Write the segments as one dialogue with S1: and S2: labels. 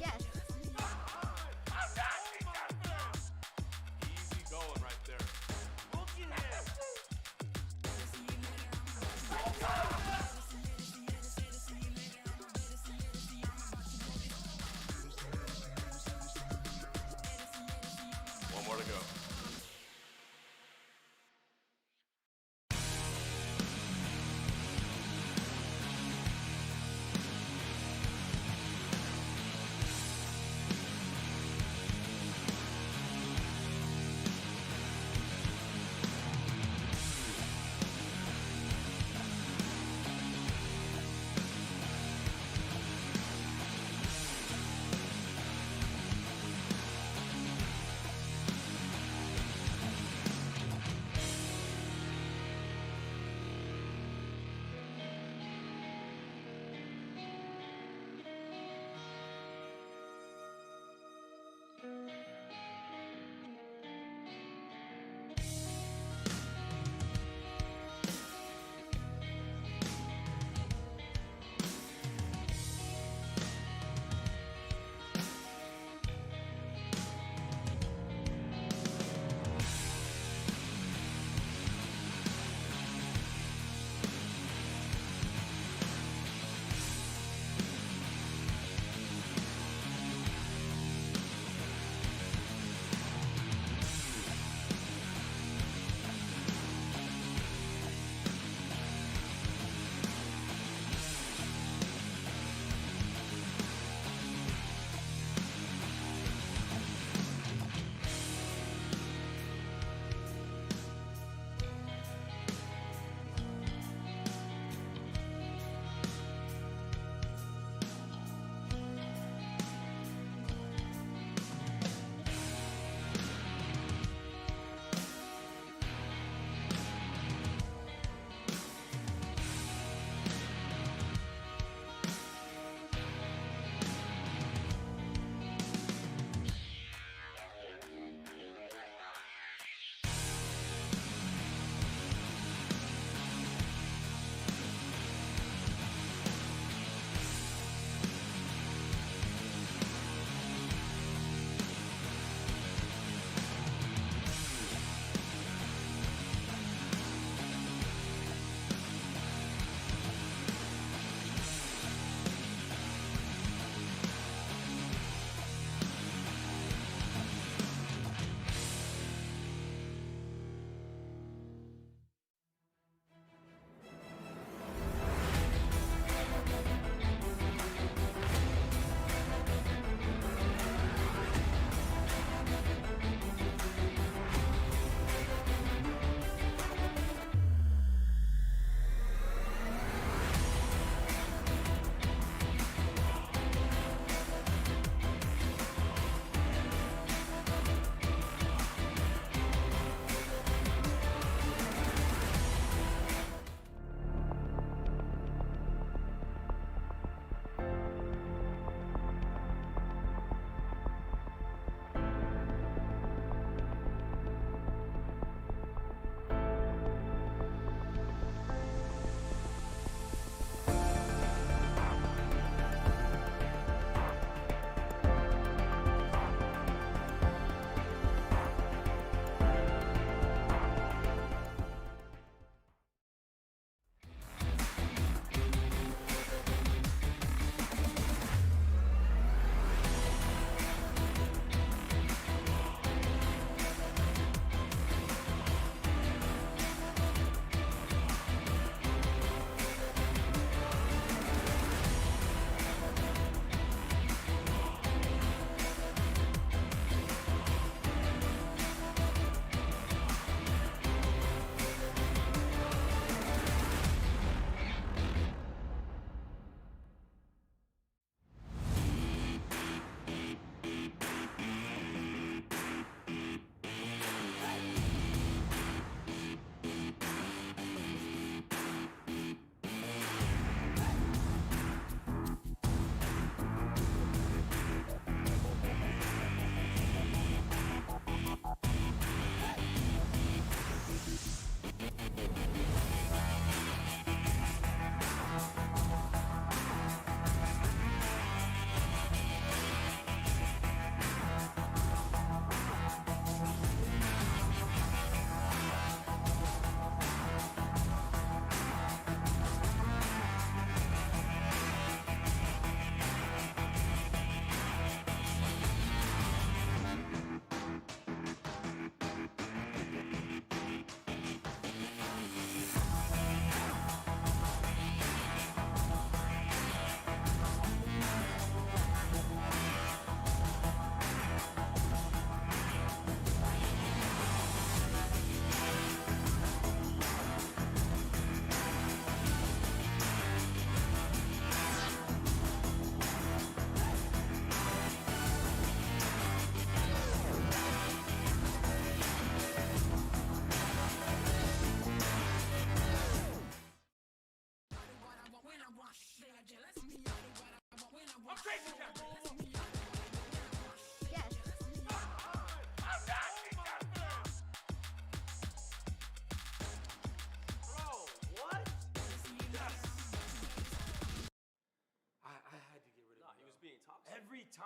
S1: Yes.
S2: Easy going right there. One more to go.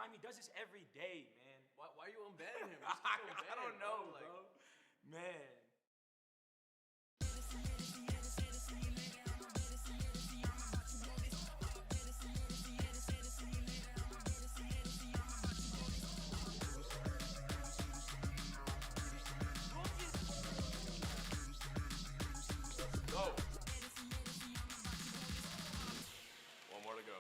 S1: time. He does this every day, man.
S2: Why are you unbanning him? Just keep him
S1: I don't
S2: banned,
S1: know,
S2: bro.
S1: bro. Man.
S2: Go. One more to go.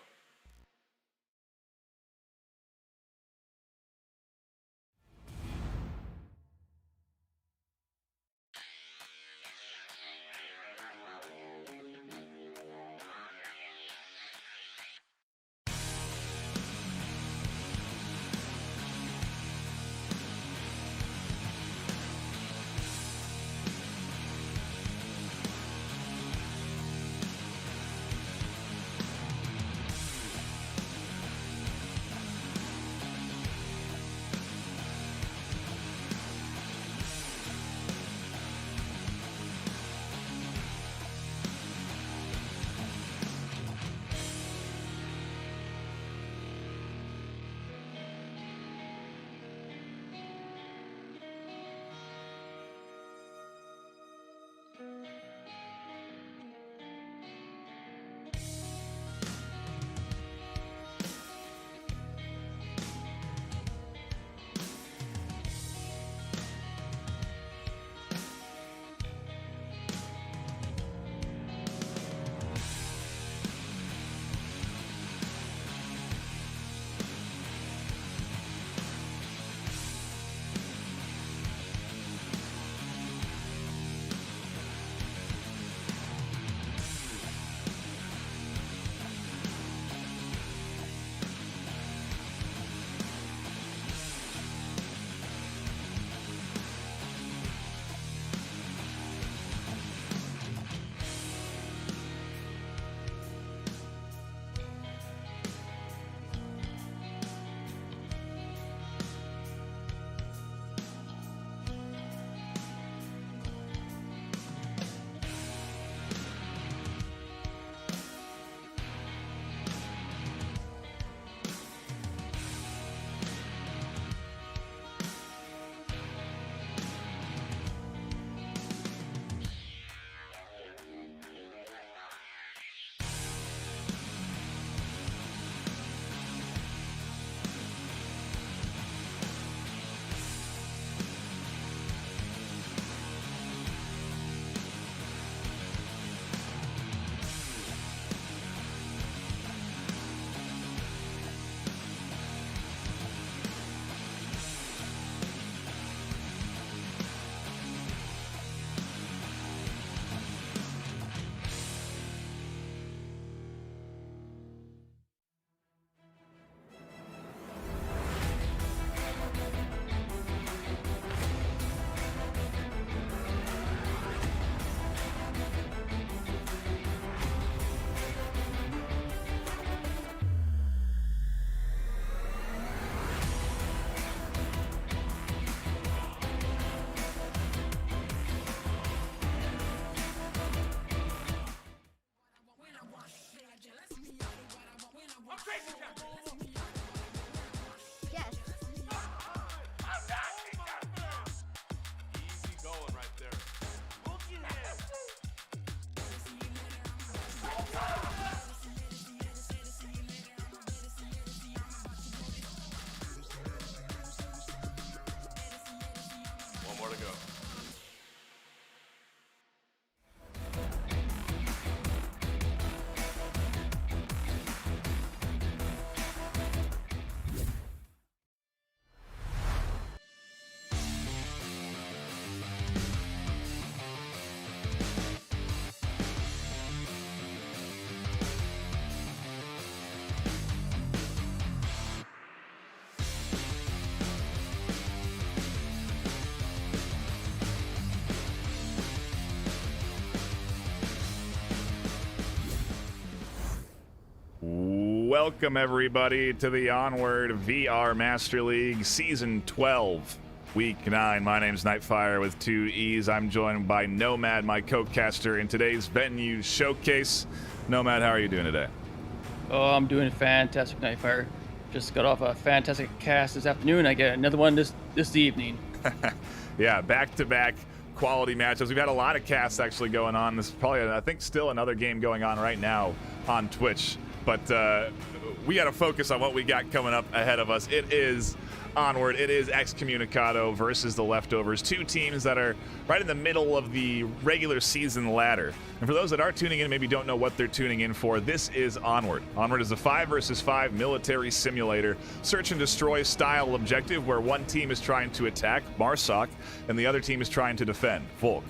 S3: Yes.
S2: Easy going right there. One more to go.
S4: Welcome, everybody, to the Onward VR Master League Season 12, Week 9. My name's Nightfire with 2 E's. I'm joined by Nomad, my co-caster, in today's venue showcase. Nomad, how are you doing today?
S5: Oh, I'm doing fantastic, Nightfire.
S3: Just got off a fantastic cast this afternoon. I get another one this evening.
S4: Yeah, back-to-back quality matchups. We've had a lot of casts actually going on. This is probably, I think, still another game going on right now on Twitch. But we got to focus on what we got coming up ahead of us. It is Onward. It is Excommunicado versus the Leftovers. Two teams that are right in the middle of the regular season ladder. And for those that are tuning in and maybe don't know what they're tuning in for, this is Onward. Onward is a 5 versus 5 military simulator, search and destroy style objective where one team is trying to attack, Marsoc, and the other team is trying to defend, Volk.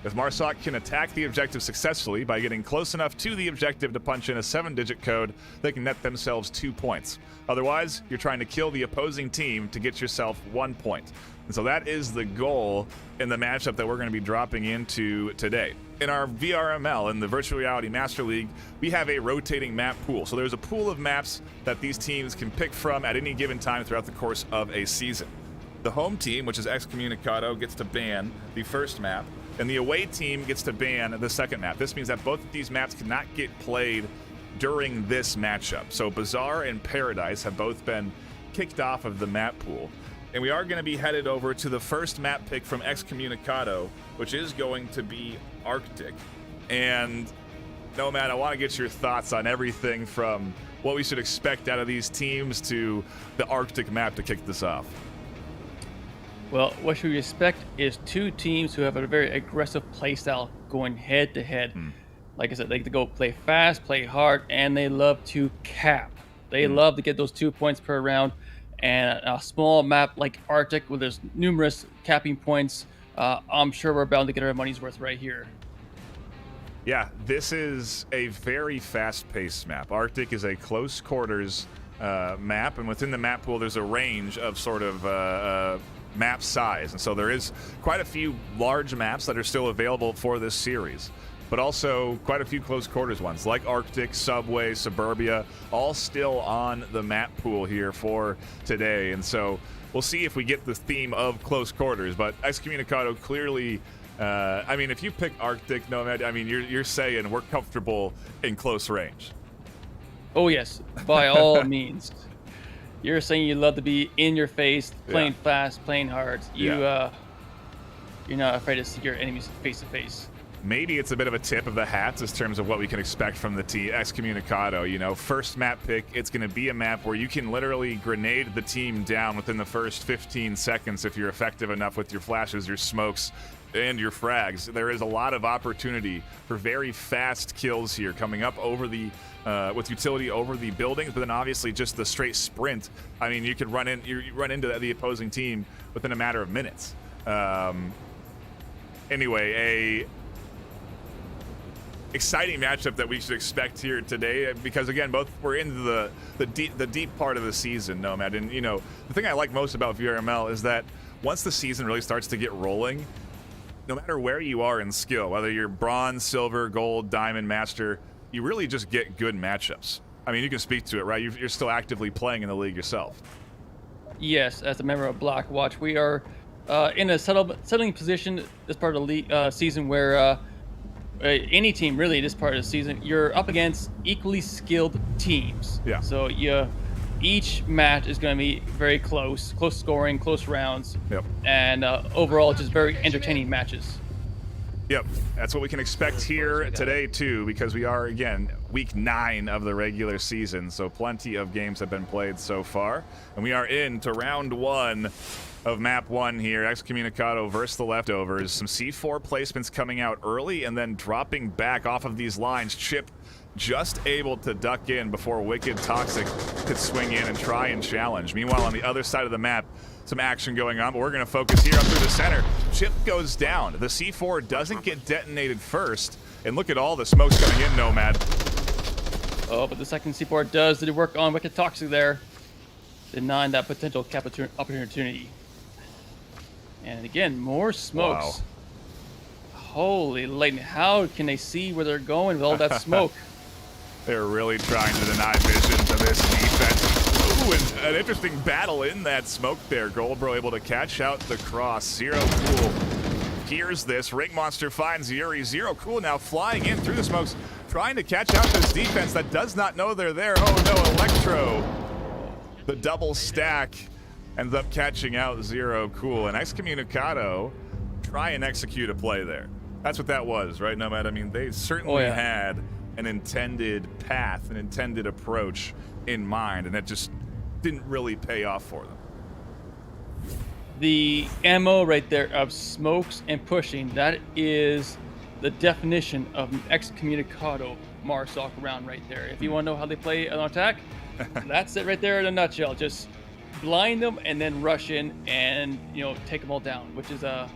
S4: If Marsoc can attack the objective successfully by getting close enough to the objective to punch in a 7-digit code, they can net themselves 2 points. Otherwise, you're trying to kill the opposing team to get yourself 1 point. And so that is the goal in the matchup that we're going to be dropping into today. In our VRML, in the Virtual Reality Master League, we have a rotating map pool. So there's a pool of maps that these teams can pick from at any given time throughout the course of a season. The home team, which is Excommunicado, gets to ban the first map, and the away team gets to ban the second map. This means that both of these maps cannot get played during this matchup. So Bazaar and Paradise have both been kicked off of the map pool. And we are going to be headed over to the first map pick from Excommunicado, which is going to be Arctic. And Nomad, I want to get your thoughts on everything from what we should expect out of these teams to the Arctic map to kick this off.
S3: Well, what we expect is two teams who have a very aggressive playstyle going head to head. Like I said, they like to go play fast, play hard, and they love to cap. They love to get those 2 points per round. And a small map like Arctic, where there's numerous capping points, I'm sure we're bound to get our money's worth right here.
S4: Yeah, this is a very fast-paced map. Arctic is a close quarters map, and within the map pool, there's a range of sort of map size. And so there is quite a few large maps that are still available for this series, but also quite a few close quarters ones like Arctic, Subway, Suburbia, all still on the map pool here for today. And so we'll see if we get the theme of close quarters, but Excommunicado clearly, I mean, if you pick Arctic, Nomad, I mean, you're saying we're comfortable in close range.
S3: Oh yes, by all means. You're saying you love to be in your face, playing fast, playing hard. You're not afraid to see your enemies face to face.
S4: Maybe it's a bit of a tip of the hat in terms of what we can expect from the team Excommunicado. You know, first map pick, it's going to be a map where you can literally grenade the team down within the first 15 seconds if you're effective enough with your flashes, your smokes, and your frags. There is a lot of opportunity for very fast kills here coming up over the with utility over the buildings, but then obviously just the straight sprint. I mean, you could run into the opposing team within a matter of minutes. Anyway, a exciting matchup that we should expect here today, because again, both we're into the deep part of the season, Nomad. And you know, the thing I like most about VRML is that once the season really starts to get rolling, no matter where you are in skill, whether you're bronze, silver, gold, diamond, master, you really just get good matchups. I mean, you can speak to it, right? You're still actively playing in the league yourself.
S3: Yes, as a member of Blackwatch, we are in a settling position this part of the league, season where any team really this part of the season, you're up against equally skilled teams.
S4: Yeah.
S3: So each match is going to be very close scoring, close rounds.
S4: Yep.
S3: And overall, just very entertaining matches.
S4: Yep, that's what we can expect here today too, because we are, again, week 9 of the regular season, so plenty of games have been played so far, and we are into round 1 of map 1 here, Excommunicado versus the Leftovers. Some C4 placements coming out early and then dropping back off of these lines. Chip just able to duck in before Wicked Toxic could swing in and try and challenge. Meanwhile, on the other side of the map, some action going on, but we're going to focus here up through the center. Chip goes down. The C4 doesn't get detonated first, and look at all the smokes coming in, Nomad.
S3: Oh, but the second C4 does the work on Wicked Toxic there, denying that potential cap opportunity. And again, more smokes.
S4: Wow.
S3: Holy lightning, how can they see where they're going with all that smoke?
S4: They're really trying to deny vision to this defense. Ooh, and an interesting battle in that smoke there. Goldbro able to catch out the cross. Zero Cool hears this. Ring Monster finds Yuri. Zero Cool now flying in through the smokes, trying to catch out this defense that does not know they're there. Oh no, Electro The double stack ends up catching out Zero Cool, and Excommunicado try and execute a play there. That's what that was, right, Nomad? I mean, they certainly had an intended path, an intended approach in mind, and that just didn't really pay off for them.
S3: The MO right there of smokes and pushing, that is the definition of an excommunicado Marsoc round right there. If you want to know how they play an attack, that's it right there in a nutshell. Just blind them and then rush in and, you know, take them all down, which is a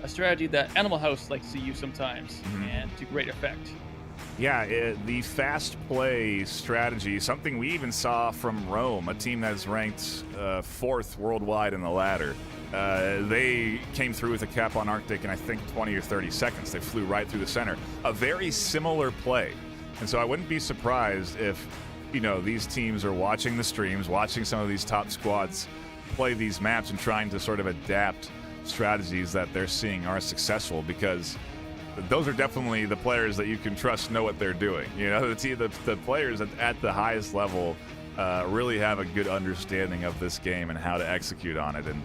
S3: strategy that Animal House likes to use sometimes, and to great effect.
S4: Yeah, the fast play strategy, something we even saw from Rome, a team that's ranked 4th worldwide in the ladder. They came through with a cap on Arctic in, I think, 20 or 30 seconds. They flew right through the center. A very similar play. And so I wouldn't be surprised if, you know, these teams are watching the streams, watching some of these top squads play these maps and trying to sort of adapt strategies that they're seeing are successful, because those are definitely the players that you can trust know what they're doing. You know, the players at the highest level really have a good understanding of this game and how to execute on it. And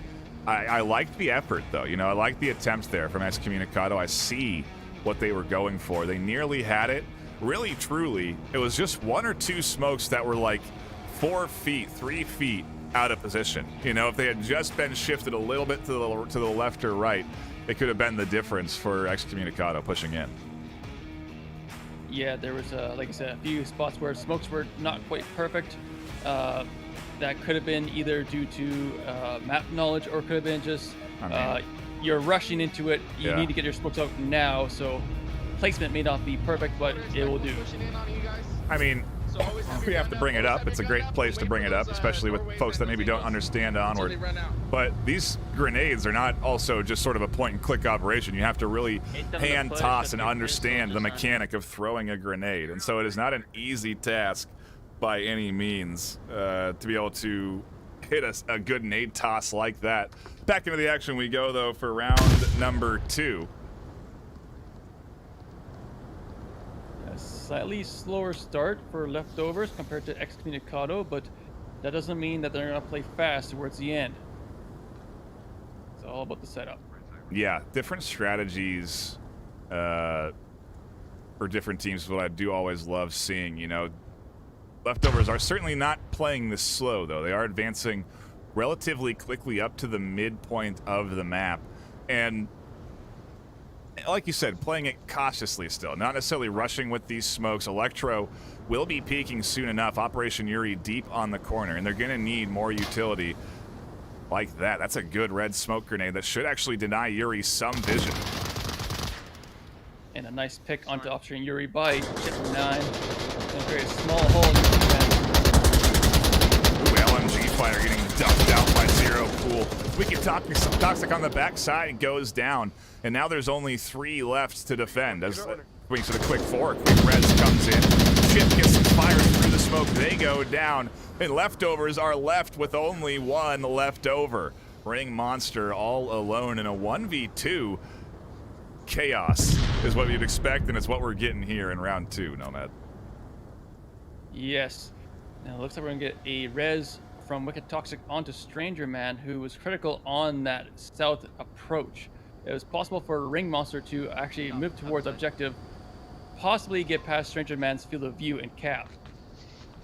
S4: I liked the effort, though. You know, I liked the attempts there from Excommunicado. I see what they were going for. They nearly had it. Really, truly, it was just 1 or 2 smokes that were like 4 feet, 3 feet out of position. You know, if they had just been shifted a little bit to the left or right, it could have been the difference for Excommunicado pushing in.
S3: Yeah, there was, like I said, a few spots where smokes were not quite perfect. That could have been either due to map knowledge, or could have been just you're rushing into it. You need to get your smokes out now, so placement may not be perfect, but it will do.
S4: I mean, we have to bring it up. It's a great place to bring it up, especially with folks that maybe don't understand Onward. But these grenades are not also just sort of a point-and-click operation. You have to really hand toss and understand the mechanic of throwing a grenade. And so it is not an easy task by any means to be able to hit a good nade toss like that. Back into the action we go, though, for round number 2.
S3: A slightly slower start for leftovers compared to Excommunicado, but that doesn't mean that they're going to play fast towards the end. It's all about the setup.
S4: Yeah, different strategies for different teams is what I do always love seeing. You know, leftovers are certainly not playing this slow, though. They are advancing relatively quickly up to the midpoint of the map. And like you said, playing it cautiously still, not necessarily rushing with these smokes. Electro will be peaking soon enough. Operation Yuri deep on the corner, and they're going to need more utility like that. That's a good red smoke grenade that should actually deny Yuri some vision.
S3: And a nice pick onto Operation Yuri by Chip 9. Gonna create a small hole in the defense.
S4: Ooh, LMG fighter getting dumped out by Zero Cool. We keep talking some Toxic on the backside and goes down. And now there's only 3 left to defend. As wings to the quick 4, quick res comes in. Chip gets some fire through the smoke. They go down. And leftovers are left with only 1 left over. Ring Monster all alone in a 1v2. Chaos is what you'd expect, and it's what we're getting here in round 2, Nomad.
S3: Yes. Now it looks like we're gonna get a res from Wicked Toxic onto Stranger Man, who was critical on that south approach. It was possible for Ring Monster to actually move towards objective, possibly get past Stranger Man's field of view and cap.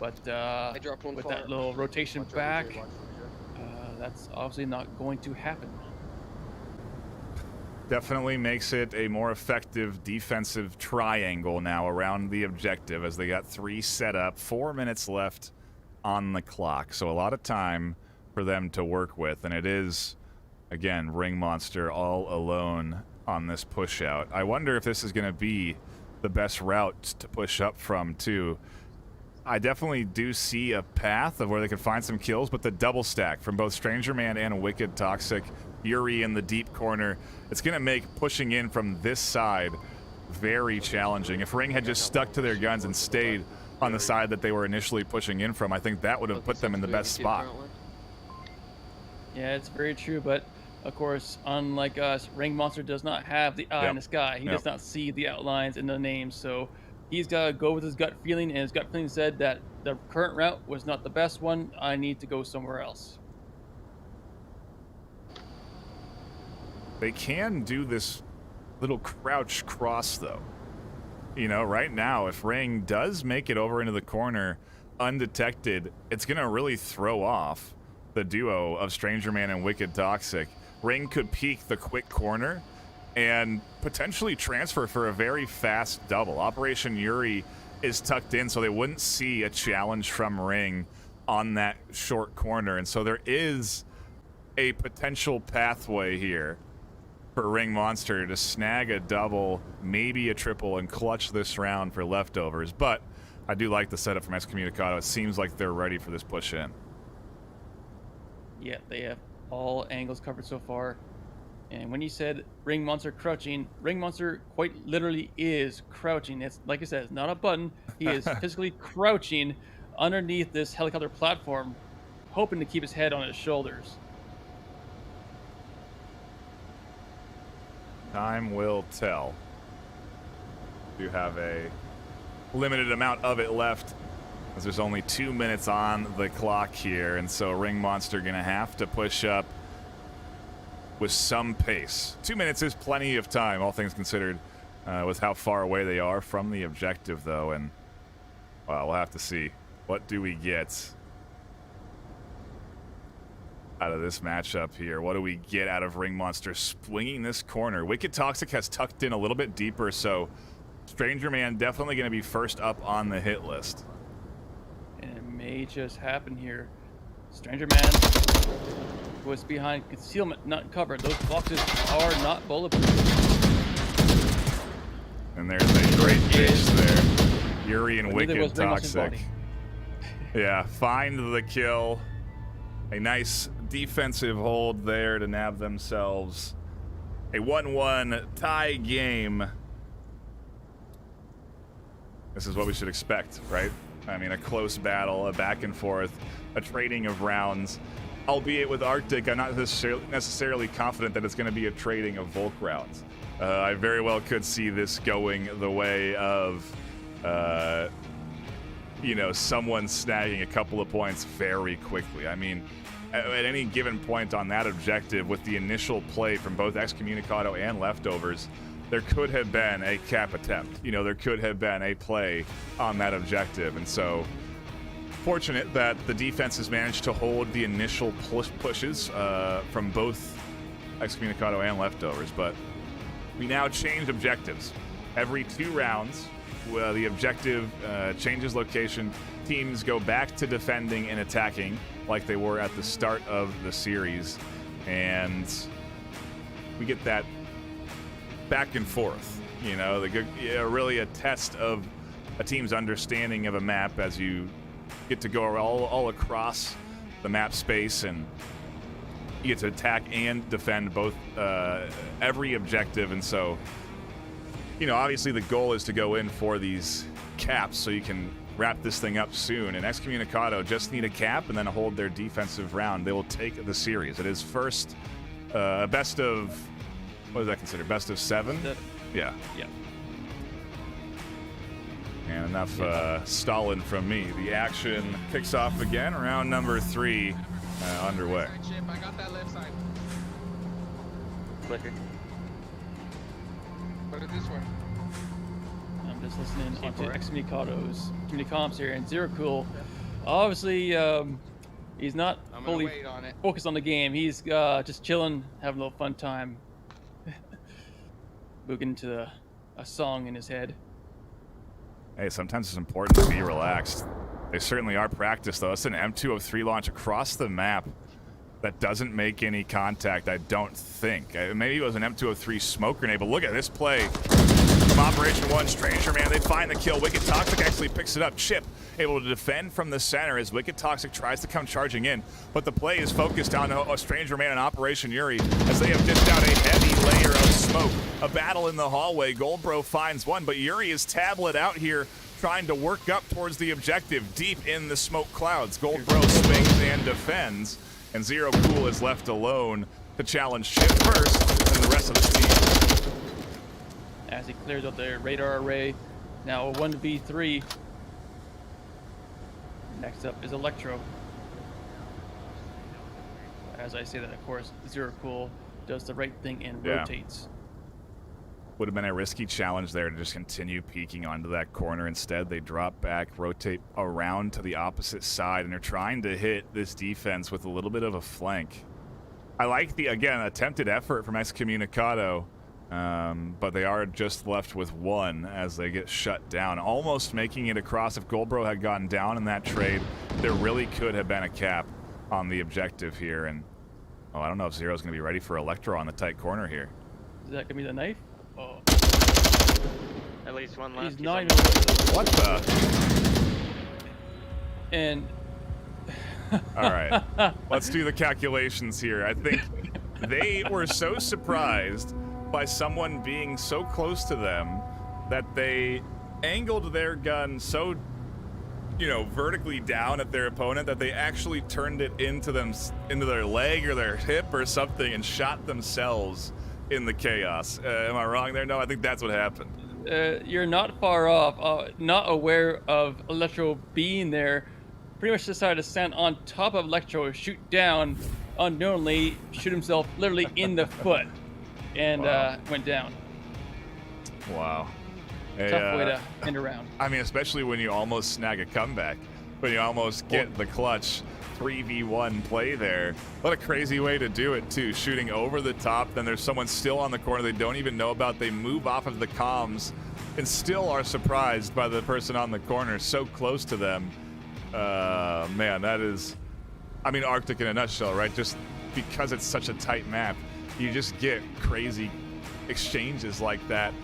S3: But with that little rotation back, that's obviously not going to happen.
S4: Definitely makes it a more effective defensive triangle now around the objective, as they got 3 set up, 4 minutes left on the clock. So a lot of time for them to work with, and it is, again, Ring Monster all alone on this push out. I wonder if this is going to be the best route to push up from, too. I definitely do see a path of where they could find some kills, but the double stack from both Stranger Man and Wicked Toxic, Yuri in the deep corner, it's going to make pushing in from this side very challenging. If Ring had just stuck to their guns and stayed on the side that they were initially pushing in from, I think that would have put them in the best spot.
S3: Yeah, it's very true, but of course, unlike us, Ring Monster does not have the eye in the sky. He does not see the outlines in the names, so he's got to go with his gut feeling, and his gut feeling said that the current route was not the best one. I need to go somewhere else.
S4: They can do this little crouch cross, though. You know, right now, if Ring does make it over into the corner undetected, it's going to really throw off the duo of Stranger Man and Wicked Toxic. Ring could peek the quick corner and potentially transfer for a very fast double. Operation Yuri is tucked in, so they wouldn't see a challenge from Ring on that short corner. And so there is a potential pathway here for Ring Monster to snag a double, maybe a triple, and clutch this round for leftovers. But I do like the setup from Excommunicado. It seems like they're ready for this push in.
S3: Yeah, they have all angles covered so far. And when you said Ring Monster crouching, Ring Monster quite literally is crouching. It's like I said, it's not a button. He is physically crouching underneath this helicopter platform, hoping to keep his head on his shoulders.
S4: Time will tell. You have a limited amount of it left, as there's only 2 minutes on the clock here, and so Ring Monster gonna have to push up with some pace. 2 minutes is plenty of time, all things considered, with how far away they are from the objective, though, and well, we'll have to see. What do we get out of this matchup here? What do we get out of Ring Monster swinging this corner? Wicked Toxic has tucked in a little bit deeper, so Stranger Man definitely going to be first up on the hit list.
S3: And it may just happen here. Stranger Man was behind concealment, not covered. Those boxes are not bulletproof.
S4: And there's a great pitch there. Yuri and Wicked Toxic. Yeah, find the kill. A nice defensive hold there to nab themselves a 1-1 tie game. This is what we should expect, right? I mean, a close battle, a back and forth, a trading of rounds. Albeit with Arctic, I'm not necessarily confident that it's going to be a trading of Volk rounds. I very well could see this going the way of, you know, someone snagging a couple of points very quickly. I mean, at any given point on that objective, with the initial play from both Excommunicado and Leftovers, there could have been a cap attempt. You know, there could have been a play on that objective. And so, fortunate that the defense has managed to hold the initial pushes from both Excommunicado and Leftovers. But we now change objectives. Every 2 rounds, the objective changes location. Teams go back to defending and attacking like they were at the start of the series. And we get that back and forth, you know, really a test of a team's understanding of a map as you get to go all across the map space, and you get to attack and defend both every objective. And so, you know, obviously the goal is to go in for these caps so you can wrap this thing up soon. And Excommunicado just need a cap and then hold their defensive round. They will take the series. It is first best of, what is that considered? Best of 7? Yeah.
S3: Yeah.
S4: And enough stalling from me. The action kicks off again. Round number 3 underway.
S5: I got that left side.
S3: Flicker.
S5: Put it this way.
S3: I'm just listening onto Excommunicado's community comps here, and Zero Cool, obviously, he's not fully focused on the game. He's just chilling, having a little fun time, booging to a song in his head.
S4: Hey, sometimes it's important to be relaxed. They certainly are practiced, though. It's an M203 launch across the map that doesn't make any contact, I don't think. Maybe it was an M203 smoke grenade, but look at this play from Operation 1. Stranger Man, they find the kill. Wicked Toxic actually picks it up. Chip able to defend from the center as Wicked Toxic tries to come charging in, but the play is focused on a Stranger Man and Operation Yuri as they have dished out a heavy layer of smoke. A battle in the hallway. Goldbro finds one, but Yuri is tablet out here trying to work up towards the objective deep in the smoke clouds. Goldbro swings and defends, and Zero Cool is left alone to challenge Chip first and the rest of the team.
S3: As he clears out their radar array, Now a 1v3. Next up is Electro. As I say that, of course, Zero Cool does the right thing and rotates.
S4: Would have been a risky challenge there to just continue peeking onto that corner. Instead, they drop back, rotate around to the opposite side, and they're trying to hit this defense with a little bit of a flank. I like the, again, attempted effort from Excommunicado, but they are just left with one as they get shut down, almost making it across. If Goldbro had gotten down in that trade, there really could have been a cap on the objective here. And, oh, I don't know if Zero's going to be ready for Electro on the tight corner here.
S3: Is that going to be the knife? Oh.
S5: At least one left.
S3: He's not even...
S4: What the?
S3: And...
S4: All right, let's do the calculations here. I think they were so surprised by someone being so close to them that they angled their gun so, you know, vertically down at their opponent that they actually turned it into their leg or their hip or something and shot themselves in the chaos. Am I wrong there? No, I think that's what happened.
S3: You're not far off. Not aware of Electro being there, pretty much decided to stand on top of Electro, shoot down, unknowingly shoot himself literally in the foot, and went down.
S4: Wow.
S3: Tough way to end around.
S4: I mean, especially when you almost snag a comeback, when you almost get the clutch 3v1 play there. What a crazy way to do it, too. Shooting over the top, then there's someone still on the corner they don't even know about. They move off of the comms and still are surprised by the person on the corner so close to them. Man, that is, I mean, Arctic in a nutshell, right? Just because it's such a tight map, you just get crazy exchanges like that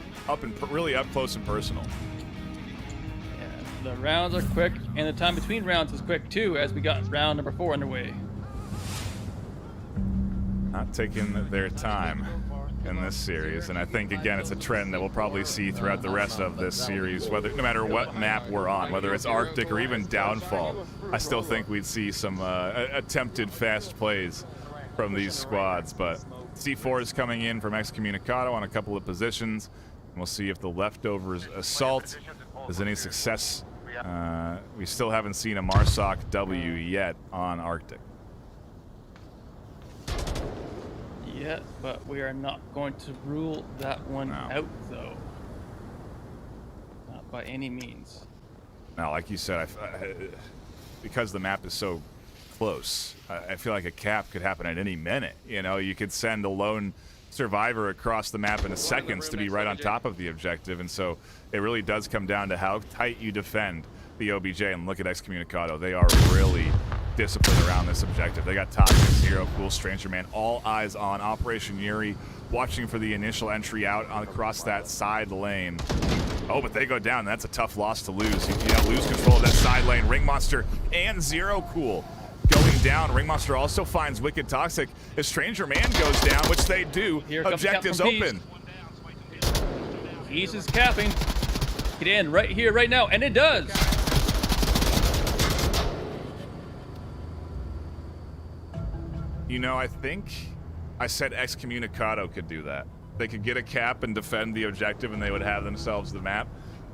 S4: really up close and personal.
S3: Yeah, the rounds are quick, and the time between rounds is quick too, as we got round number 4 underway.
S4: Not taking their time in this series, and I think again it's a trend that we'll probably see throughout the rest of this series, no matter what map we're on, whether it's Arctic or even Downfall. I still think we'd see some attempted fast plays from these squads, but C4 is coming in from Excommunicado on a couple of positions, and we'll see if the leftovers assault is any success. We still haven't seen a Marsoc W yet on Arctic.
S3: Yet, but we are not going to rule that one out, though. Not by any means.
S4: Now, like you said, because the map is so close, I feel like a cap could happen at any minute. You know, you could send a lone survivor across the map in seconds to be right on top of the objective, and so it really does come down to how tight you defend the OBJ. And look at Excommunicado. They are really disciplined around this objective. They got Toxic, Zero, Cool, Stranger Man, all eyes on Operation Yuri, watching for the initial entry out across that side lane. Oh, but they go down. That's a tough loss to lose. You lose control of that side lane. Ring Monster and Zero Cool going down. Ring Monster also finds Wicked Toxic. If Stranger Man goes down, which they do, objectives open.
S3: Peace is capping. Get in right here, right now, and it does.
S4: You know, I think I said Excommunicado could do that. They could get a cap and defend the objective, and they would have themselves the map.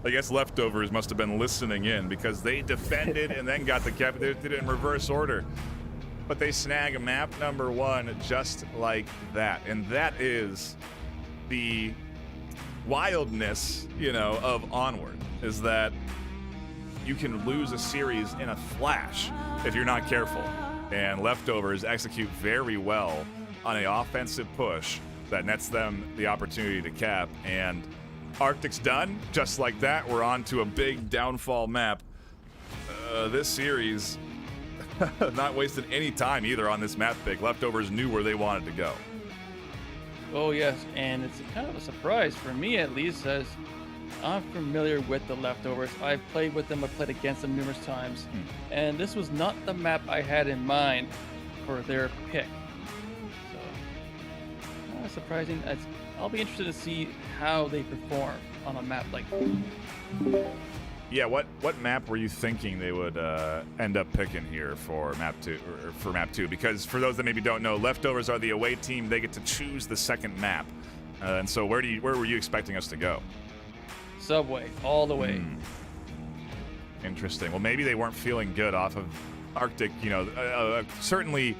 S4: I guess leftovers must have been listening in, because they defended and then got the cap. They did it in reverse order. But they snag a map number 1 just like that. And that is the wildness, you know, of Onward, is that you can lose a series in a flash if you're not careful. And leftovers execute very well on an offensive push that nets them the opportunity to cap. And Arctic's done just like that. We're on to a big Downfall map. This series, not wasting any time either on this map pick. Leftovers knew where they wanted to go.
S3: Oh yes, and it's kind of a surprise for me, at least, as I'm familiar with the Leftovers. I've played with them, I've played against them numerous times, and this was not the map I had in mind for their pick. So, surprising. I'll be interested to see how they perform on a map like this.
S4: Yeah, what map were you thinking they would end up picking here for map 2? Because for those that maybe don't know, Leftovers are the away team. They get to choose the second map, and so where were you expecting us to go?
S3: Subway all the way.
S4: Interesting. Well, maybe they weren't feeling good off of Arctic. You know, certainly,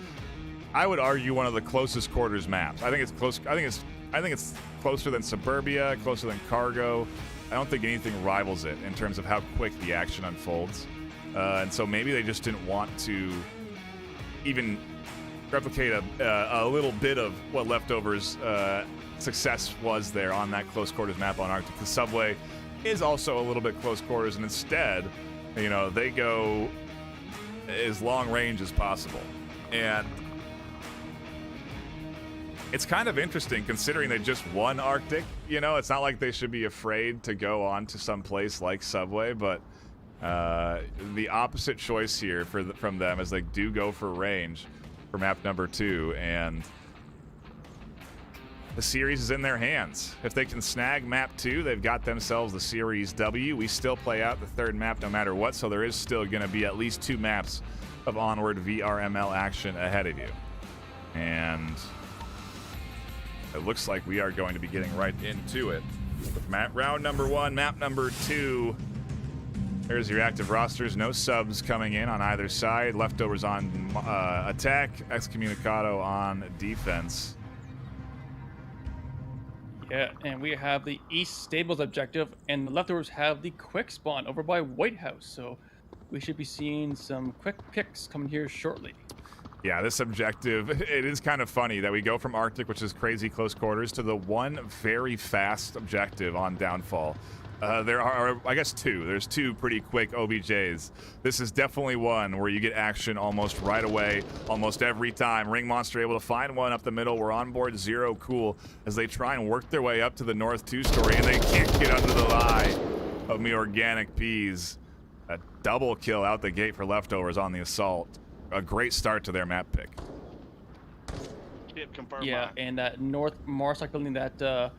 S4: I would argue one of the closest quarters maps. I think it's close. I think it's closer than Suburbia, closer than Cargo. I don't think anything rivals it in terms of how quick the action unfolds. And so maybe they just didn't want to even replicate a little bit of what Leftovers success was there on that close quarters map on Arctic. The Subway is also a little bit close quarters, and instead, you know, they go as long range as possible. And it's kind of interesting considering they just won Arctic. You know, it's not like they should be afraid to go on to some place like Subway, but the opposite choice here from them is they do go for range for map number 2, and the series is in their hands. If they can snag map 2, they've got themselves the series W. We still play out the third map no matter what, so there is still going to be at least 2 maps of Onward VRML action ahead of you. And it looks like we are going to be getting right into it. With round number 1, map number 2. There's your active rosters. No subs coming in on either side. Leftovers on attack. Excommunicado on defense.
S3: Yeah, and we have the East Stables objective, and the Leftovers have the quick spawn over by White House. So we should be seeing some quick picks coming here shortly.
S4: Yeah, this objective, it is kind of funny that we go from Arctic, which is crazy close quarters, to the one very fast objective on Downfall. There are, I guess, 2. There's 2 pretty quick OBJs. This is definitely one where you get action almost right away, almost every time. Ring Monster able to find one up the middle. We're on board 0 cool as they try and work their way up to the North 2-story, and they can't get under the lie of me Organic Peas. A double kill out the gate for Leftovers on the assault. A great start to their map pick.
S3: Yeah, and that North Marsoc building that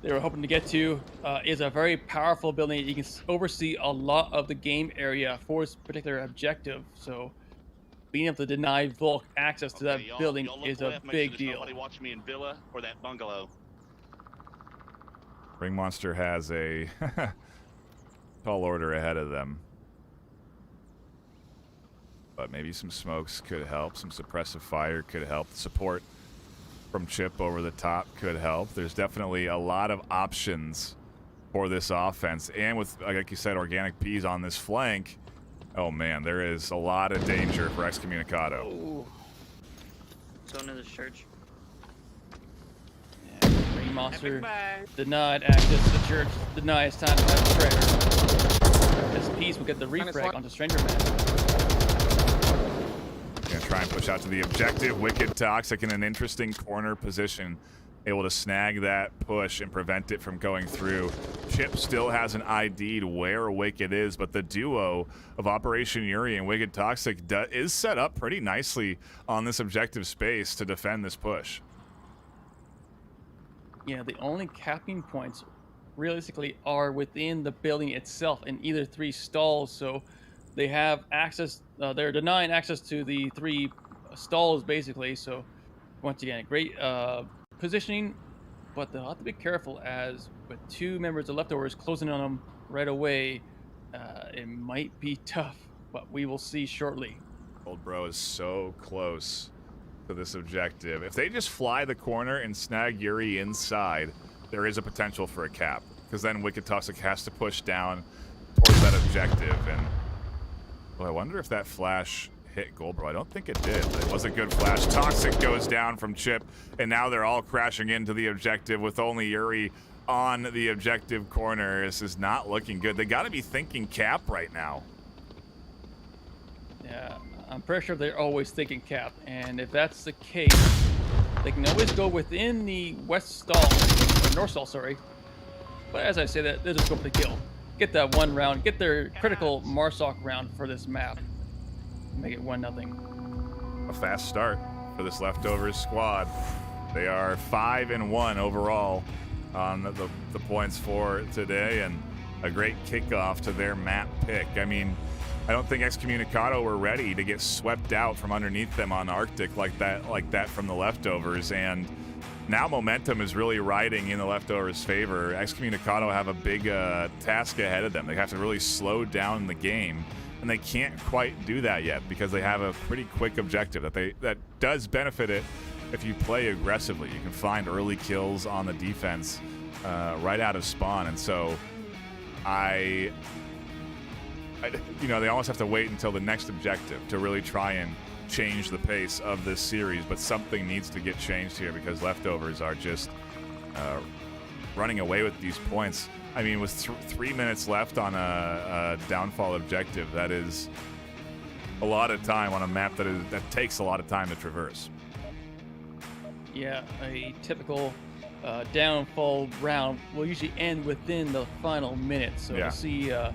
S3: they were hoping to get to is a very powerful building. You can oversee a lot of the game area for this particular objective. So being able to deny Volk access to that building is a big deal.
S6: Somebody watch me in Villa or that bungalow.
S4: Ring Monster has a tall order ahead of them. But maybe some smokes could help. Some suppressive fire could help. Support from Chip over the top could help. There's definitely a lot of options for this offense. And with, like you said, Organic Peas on this flank, oh man, there is a lot of danger for Excommunicado.
S5: Ooh. Going to the church.
S3: Yeah, Ring Monster denied access to the church. Denies time to have prayer. This piece will get the refrag onto Stranger Man.
S4: Gonna try and push out to the objective. Wicked Toxic in an interesting corner position, able to snag that push and prevent it from going through. Chip still hasn't ID'd where Wicked is, but the duo of Operation Yuri and Wicked Toxic is set up pretty nicely on this objective space to defend this push.
S3: Yeah, the only capping points realistically are within the building itself in either 3 stalls, so they have access, they're denying access to the 3 stalls basically. So once again, great positioning, but they'll have to be careful as with 2 members of Leftovers closing on them right away, it might be tough, but we will see shortly.
S4: Old Bro is so close to this objective. If they just fly the corner and snag Yuri inside, there is a potential for a cap, because then Wicked Toxic has to push down towards that objective. And well, I wonder if that flash hit Goldbro. I don't think it did, but it was a good flash. Toxic goes down from Chip, and now they're all crashing into the objective with only Yuri on the objective corner. This is not looking good. They got to be thinking cap right now.
S3: Yeah, I'm pretty sure they're always thinking cap, and if that's the case, they can always go within the west stall, or north stall, sorry. But as I say that, they'll just go for the kill. Get that 1 round, get their critical Marsoc round for this map. Make it 1-0.
S4: A fast start for this Leftovers squad. They are 5-1 overall on the points for today, and a great kickoff to their map pick. I mean, I don't think Excommunicado were ready to get swept out from underneath them on Arctic like that from the Leftovers, and now momentum is really riding in the Leftovers' favor. Excommunicado have a big task ahead of them. They have to really slow down the game, and they can't quite do that yet because they have a pretty quick objective that does benefit it if you play aggressively. You can find early kills on the defense right out of spawn, and so they almost have to wait until the next objective to really try and change the pace of this series, but something needs to get changed here because Leftovers are just running away with these points. I mean, with 3 minutes left on a downfall objective, that is a lot of time on a map that takes a lot of time to traverse.
S3: Yeah, a typical downfall round will usually end within the final minute. So
S4: Yeah.
S3: to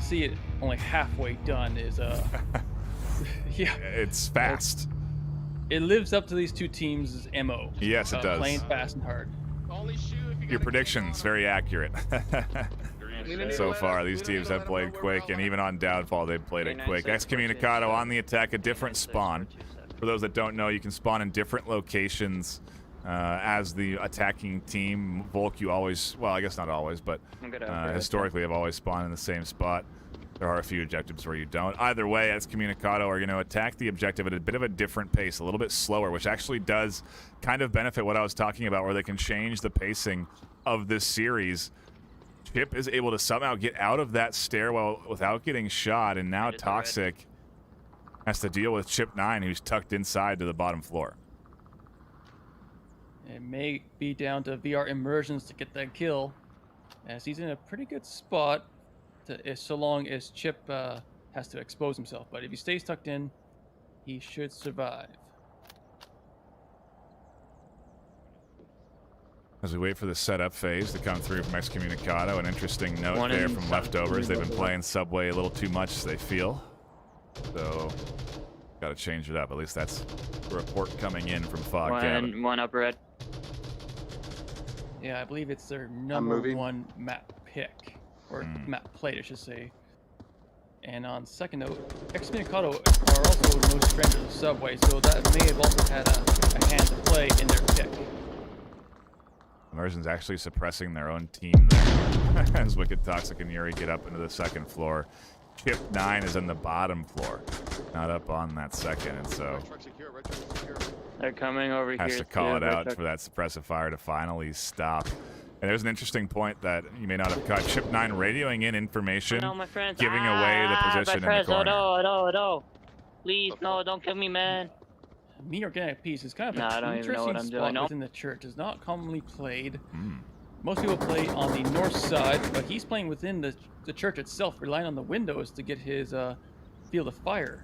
S3: see it only halfway done is yeah,
S4: It's fast.
S3: it lives up to these two teams' MO.
S4: Yes, it does.
S3: Playing fast and hard.
S2: Only shoot if you
S4: Your
S2: got a
S4: predictions, very accurate. So far, these teams have played quick, and even on downfall, they've played it quick. Excommunicado on the attack, a different spawn. For those that don't know, you can spawn in different locations as the attacking team. Volk, you always, well, I guess not always, but historically have always spawned in the same spot. There are a few objectives where you don't. Either way, Excommunicado are going to attack the objective at a bit of a different pace, a little bit slower, which actually does kind of benefit what I was talking about, where they can change the pacing of this series. Chip is able to somehow get out of that stairwell without getting shot, and now Toxic has to deal with Chip 9, who's tucked inside to the bottom floor.
S3: It may be down to VR immersions to get that kill, as he's in a pretty good spot so long as Chip has to expose himself. But if he stays tucked in, he should survive.
S4: As we wait for the setup phase to come through from Excommunicado, an interesting note
S5: One
S4: there
S5: in
S4: from Leftovers. They've been playing Subway a little too much, they feel. So, got to change it up. At least that's the report coming in from Fog Cabin.
S5: One up red.
S3: Yeah, I believe it's their number one map pick, or map plate, I should say. And on second note, Excommunicado are also no stranger to Subway, so that may have also had a hand to play in their pick.
S4: Immersion's actually suppressing their own team there as Wicked Toxic and Yuri get up into the second floor. Chip 9 is in the bottom floor, not up on that second, and so
S5: They're coming over here.
S4: has to call it out for that suppressive fire to finally stop. And there's an interesting point that you may not have caught. Chip 9 radioing in information,
S5: No, my friends.
S4: giving away the position in the
S5: my friends.
S4: corner.
S5: No. Please, no, don't kill me, man.
S3: Me Organic Peace is kind of
S5: I
S3: an
S5: don't even know what
S3: interesting
S5: I'm
S3: spot
S5: doing. Nope.
S3: within the church. It's not commonly played. Most people play on the north side, but he's playing within the church itself, relying on the windows to get his field of fire.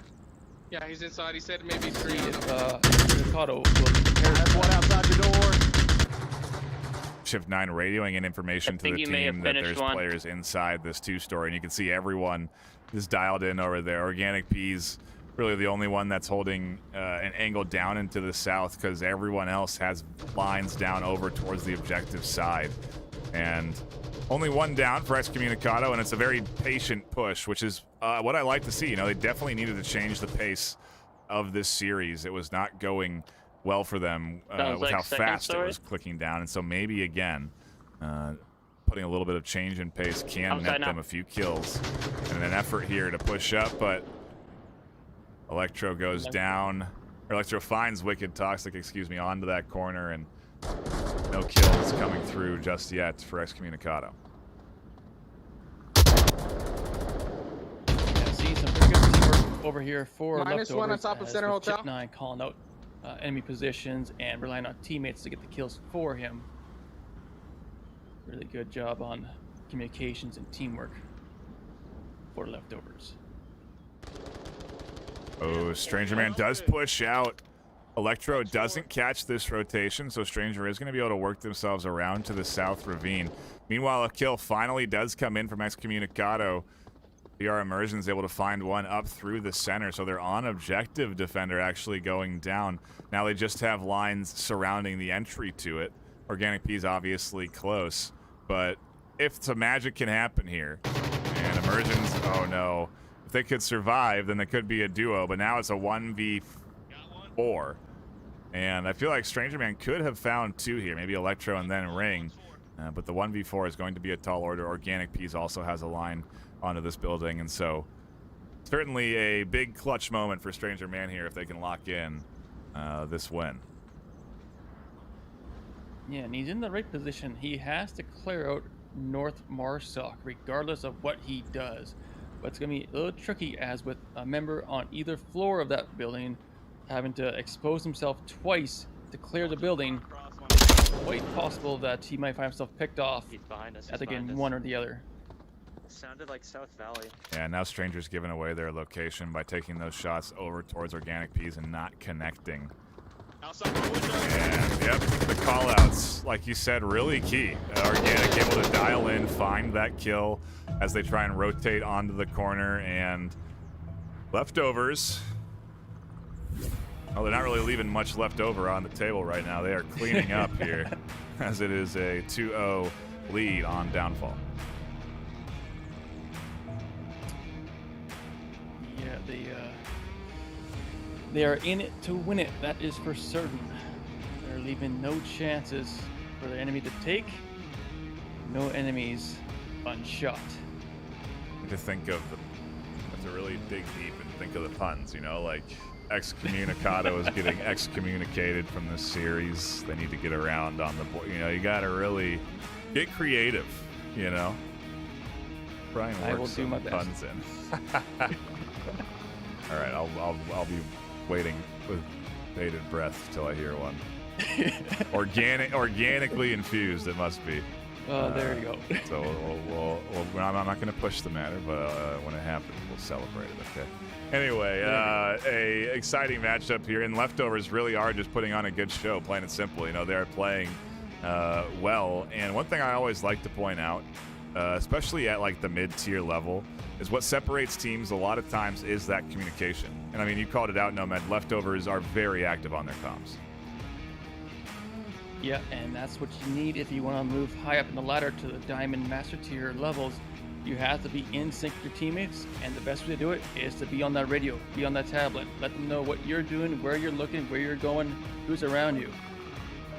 S7: Yeah, he's inside. He said maybe three.
S3: Mikado will prepare.
S8: There's one outside your door.
S4: Shift 9 radioing in information to the
S5: think you may have
S4: team that
S5: finished
S4: there's
S5: one.
S4: players inside this two-story, and you can see everyone is dialed in over there. Organic Peas really the only one that's holding an angle down into the south, because everyone else has lines down over towards the objective side. And only one down for Excommunicado, and it's a very patient push, which is what I like to see. You know, they definitely needed to change the pace of this series. It was not going well for them with
S5: like
S4: how
S5: second
S4: fast it
S5: story.
S4: was clicking down. And so maybe, again, putting a little bit of change in pace can net them a few kills. And an effort here to push up, but Electro goes down. Or Electro finds Wicked Toxic, onto that corner, and no kills coming through just yet for Excommunicado.
S3: Yeah, see some pretty good teamwork over here for
S7: Minus one on
S3: Leftovers,
S7: top of
S3: as
S7: center
S3: with
S7: hotel.
S3: Chip 9 calling out enemy positions and relying on teammates to get the kills for him. Really good job on communications and teamwork for Leftovers.
S4: Oh, Stranger Man does push out. Electro doesn't catch this rotation, so Stranger is going to be able to work themselves around to the south ravine. Meanwhile, a kill finally does come in from Excommunicado. VR Immersion is able to find one up through the center, so they're on objective defender actually going down. Now they just have lines surrounding the entry to it. Organic P's obviously close, but if some magic can happen here, and Immersion's, oh no. If they could survive, then they could be a duo, but now it's a 1v4. And I feel like Stranger Man could have found 2 here, maybe Electro and then Ring. But the 1v4 is going to be a tall order. Organic Peas also has a line onto this building. And so certainly a big clutch moment for Stranger Man here if they can lock in this win.
S3: Yeah, and he's in the right position. He has to clear out North Marsoc regardless of what he does. But it's going to be a little tricky as with a member on either floor of that building having to expose himself twice to clear the building. It's quite possible that he might find himself picked off
S5: He's behind us.
S3: at again one or the other.
S5: Sounded like South Valley.
S4: Yeah, now Stranger's giving away their location by taking those shots over towards Organic Peas and not connecting.
S6: Outside my window.
S4: And, yep, the call-outs, like you said, really key. Organic able to dial in, find that kill as they try and rotate onto the corner, and leftovers. Oh, they're not really leaving much left over on the table right now. They are cleaning up here as it is a 2-0 lead on Downfall.
S3: Yeah, they are in it to win it. That is for certain. They're leaving no chances for the enemy to take. No enemies unshot.
S4: To think of to really dig deep and think of the puns, you know, like excommunicado is getting excommunicated from this series. They need to get around on the board. You know, you got to really get creative, you know. Brian
S3: I will
S4: works
S3: do
S4: some
S3: my best.
S4: puns in. All right, I'll be waiting with bated breath till I hear one. Organically infused, it must be.
S3: Oh, there you go.
S4: So I'm not going to push the matter, but when it happens, we'll celebrate it, okay? Anyway, a exciting matchup here, and Leftovers really are just putting on a good show, plain and simple. You know, they're playing well, and one thing I always like to point out, especially at like the mid-tier level, is what separates teams a lot of times is that communication. And I mean, you called it out, Nomad. Leftovers are very active on their comms.
S3: Yeah, and that's what you need if you want to move high up in the ladder to the Diamond Master Tier levels. You have to be in sync with your teammates, and the best way to do it is to be on that radio, be on that tablet. Let them know what you're doing, where you're looking, where you're going, who's around you.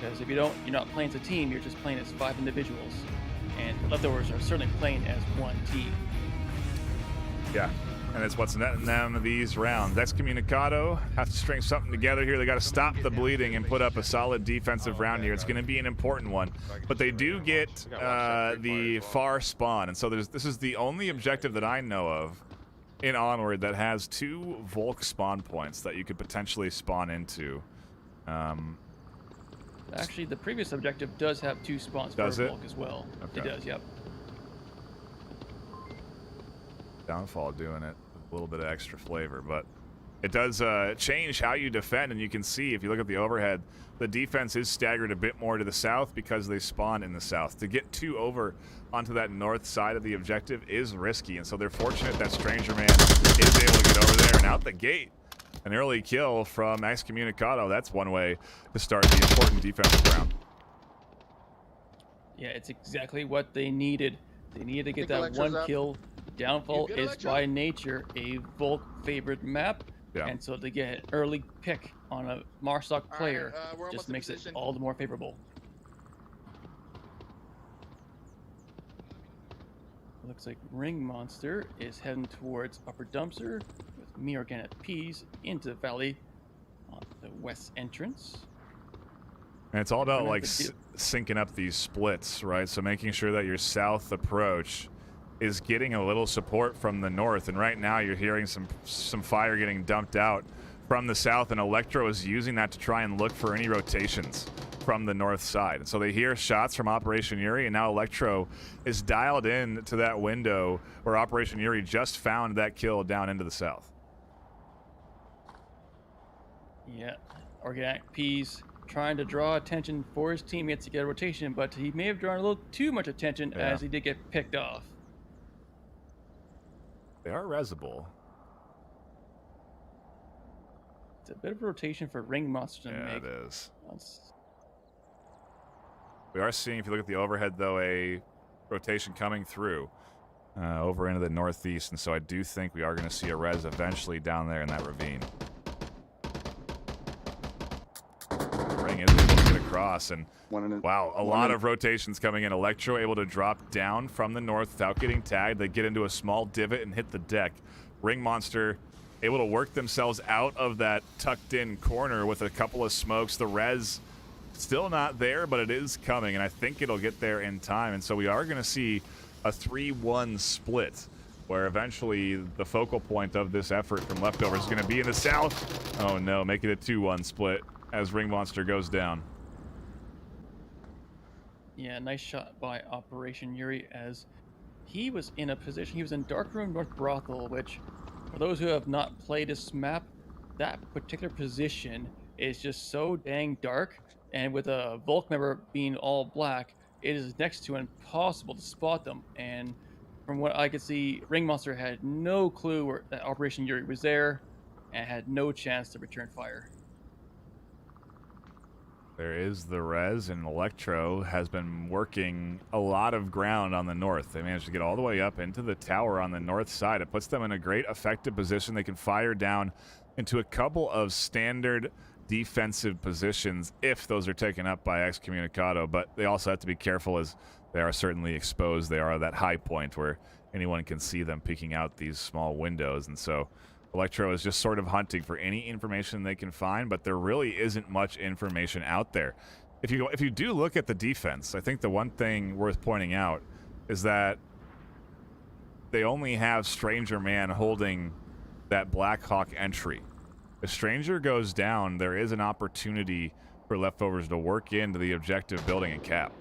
S3: Because if you don't, you're not playing as a team, you're just playing as 5 individuals. And Leftovers are certainly playing as one team.
S4: Yeah, and it's what's netting them these rounds. Excommunicado have to string something together here. They got to stop the bleeding and put up a solid defensive round here. It's going to be an important one, but they do get the far spawn, and so this is the only objective that I know of in Onward that has 2 Volk spawn points that you could potentially spawn into.
S3: Actually, the previous objective does have 2 spawns for Volk as well.
S4: Okay.
S3: It does, yep.
S4: Downfall doing it with a little bit of extra flavor, but it does change how you defend, and you can see if you look at the overhead, the defense is staggered a bit more to the south because they spawn in the south. To get 2 over onto that north side of the objective is risky, and so they're fortunate that Stranger Man is able to get over there and out the gate. An early kill from Excommunicado. That's one way to start the important defensive round.
S3: Yeah, it's exactly what they needed. They needed to get
S7: Pick
S3: that
S7: Electros
S3: 1
S7: up.
S3: kill. Downfall
S7: You good,
S3: is
S7: Electro?
S3: by nature a Volk favorite map,
S4: Yeah.
S3: and so to get an early pick on a Marsoc player
S7: we're almost
S3: just
S7: in
S3: makes it
S7: position.
S3: all the more favorable. Looks like Ring Monster is heading towards Upper Dumpster with me Organic Peas into the valley on the west entrance.
S4: And it's all about
S3: Gonna
S4: like
S3: have to deal-
S4: syncing up these splits, right? So making sure that your south approach is getting a little support from the north. And right now you're hearing some fire getting dumped out from the south, and Electro is using that to try and look for any rotations from the north side. And so they hear shots from Operation Yuri, and now Electro is dialed in to that window where Operation Yuri just found that kill down into the south.
S3: Yeah, Organic Peas trying to draw attention for his teammates to get a rotation, but he may have drawn a little too much attention as he did get picked off.
S4: They are resable.
S3: It's a bit of a rotation for Ring Monster to
S4: Yeah,
S3: make.
S4: it is.
S3: Once-
S4: We are seeing, if you look at the overhead, though, a rotation coming through over into the northeast, and so I do think we are going to see a res eventually down there in that ravine. across. And
S8: One
S4: wow, a lot of rotations coming in. Electro able to drop down from the north without getting tagged. They get into a small divot and hit the deck. Ring Monster able to work themselves out of that tucked in corner with a couple of smokes. The res still not there, but it is coming, and I think it'll get there in time. And so we are going to see a 3-1 split, where eventually the focal point of this effort from Leftovers is going to be in the south. Oh no, make it a 2-1 split as Ring Monster goes down.
S3: Yeah, nice shot by Operation Yuri, as he was in a position, he was in Darkroom North Brothel, which, for those who have not played this map, that particular position is just so dang dark, and with a Volk member being all black, it is next to impossible to spot them. And from what I could see, Ring Monster had no clue where that Operation Yuri was there, and had no chance to return fire.
S4: There is the res, and Electro has been working a lot of ground on the north. They managed to get all the way up into the tower on the north side. It puts them in a great effective position. They can fire down into a couple of standard defensive positions if those are taken up by Excommunicado, but they also have to be careful as they are certainly exposed. They are at that high point where anyone can see them peeking out these small windows, and so Electro is just sort of hunting for any information they can find, but there really isn't much information out there. If you do look at the defense, I think the one thing worth pointing out is that they only have Stranger Man holding that Black Hawk entry. If Stranger goes down, there is an opportunity for Leftovers to work into the objective building and cap.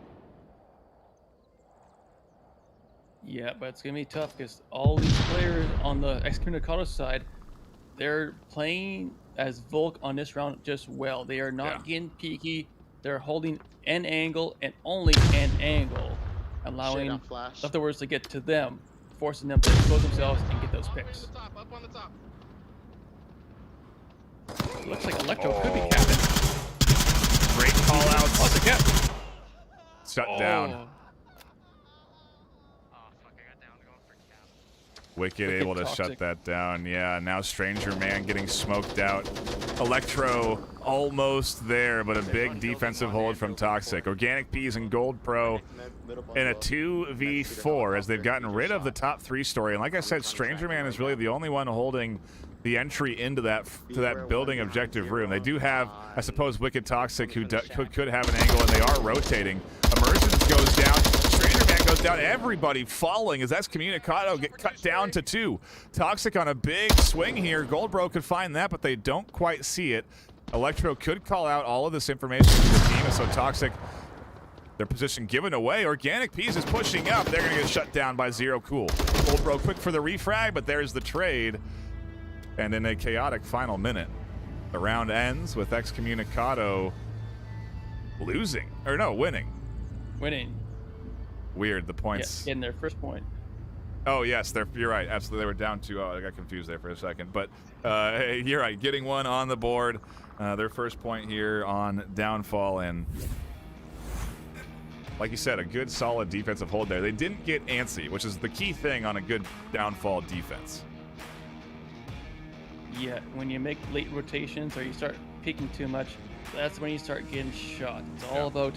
S3: Yeah, but it's going to be tough because all these players on the Excommunicado side, they're playing as Volk on this round just well. They are not getting peeky. They're holding an angle and only an angle, allowing Leftovers to get to them, forcing them to expose themselves and get those picks.
S7: Up on the top.
S3: Looks like Electro could be capping.
S4: Great call out.
S3: Oh, it's a cap.
S4: Shut down. Wicked able to shut that down. Yeah, now Stranger Man getting smoked out. Electro almost there, but a big defensive hold from Toxic. Organic Peas and Gold Pro in a 2v4 as they've gotten rid of the top 3 story. And like I said, Stranger Man is really the only one holding the entry into that building objective room. They do have, I suppose, Wicked Toxic, who could have an angle, and they are rotating. Emergence goes down. Stranger Man goes down. Everybody falling as Excommunicado get cut down to 2. Toxic on a big swing here. Goldbro could find that, but they don't quite see it. Electro could call out all of this information to the team, so Toxic, their position given away. Organic Peas is pushing up. They're going to get shut down by Zero Cool. Goldbro quick for the refrag, but there's the trade. And in a chaotic final minute, the round ends with Excommunicado losing. Or no, winning.
S3: Winning.
S4: Weird, the points.
S3: Yeah, getting their first point.
S4: Oh, yes, you're right. Absolutely, they were down 2-0. I got confused there for a second. But you're right, getting one on the board. Their first point here on Downfall. And like you said, a good, solid defensive hold there. They didn't get antsy, which is the key thing on a good Downfall defense.
S3: Yeah, when you make late rotations or you start peeking too much, that's when you start getting shot. It's all about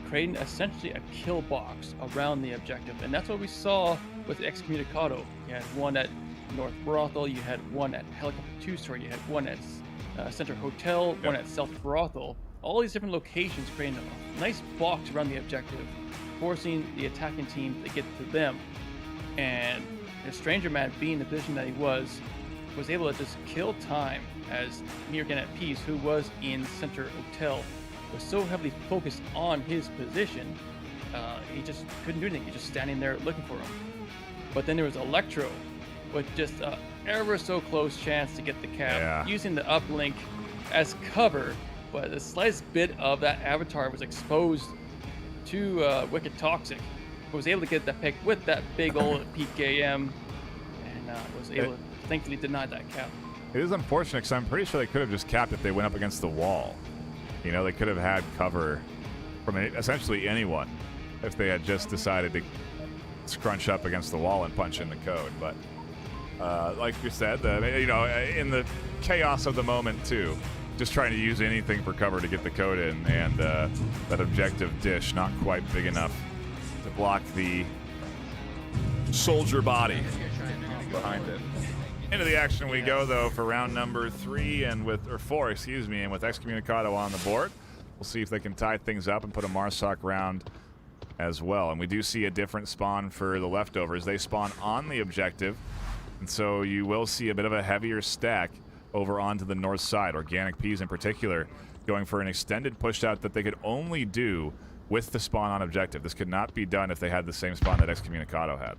S3: creating essentially a kill box around the objective, and that's what we saw with Excommunicado. You had one at North Brothel, you had one at Helicopter 2 Story, you had one at Center Hotel, one at South Brothel. All these different locations creating a nice box around the objective, forcing the attacking team to get to them. And the Stranger Man, being in the position that he was able to just kill time, as Organic Peas, who was in Center Hotel, was so heavily focused on his position, he just couldn't do anything. He was just standing there looking for him. But then there was Electro with just a ever so close chance to get the cap, using the uplink as cover, but the slightest bit of that avatar was exposed to Wicked Toxic, who was able to get that pick with that big old PKM, and was able to thankfully deny that cap.
S4: It is unfortunate because I'm pretty sure they could have just capped if they went up against the wall. You know, they could have had cover from essentially anyone if they had just decided to scrunch up against the wall and punch in the code. But like you said, in the chaos of the moment too, just trying to use anything for cover to get the code in, and that objective dish not quite big enough to block the soldier body behind it. Into the action we go, though, for round number 4, excuse me, and with Excommunicado on the board. We'll see if they can tie things up and put a Marsoc round as well. And we do see a different spawn for the leftovers. They spawn on the objective, and so you will see a bit of a heavier stack over onto the north side. Organic Peas in particular going for an extended push out that they could only do with the spawn on objective. This could not be done if they had the same spawn that Excommunicado had.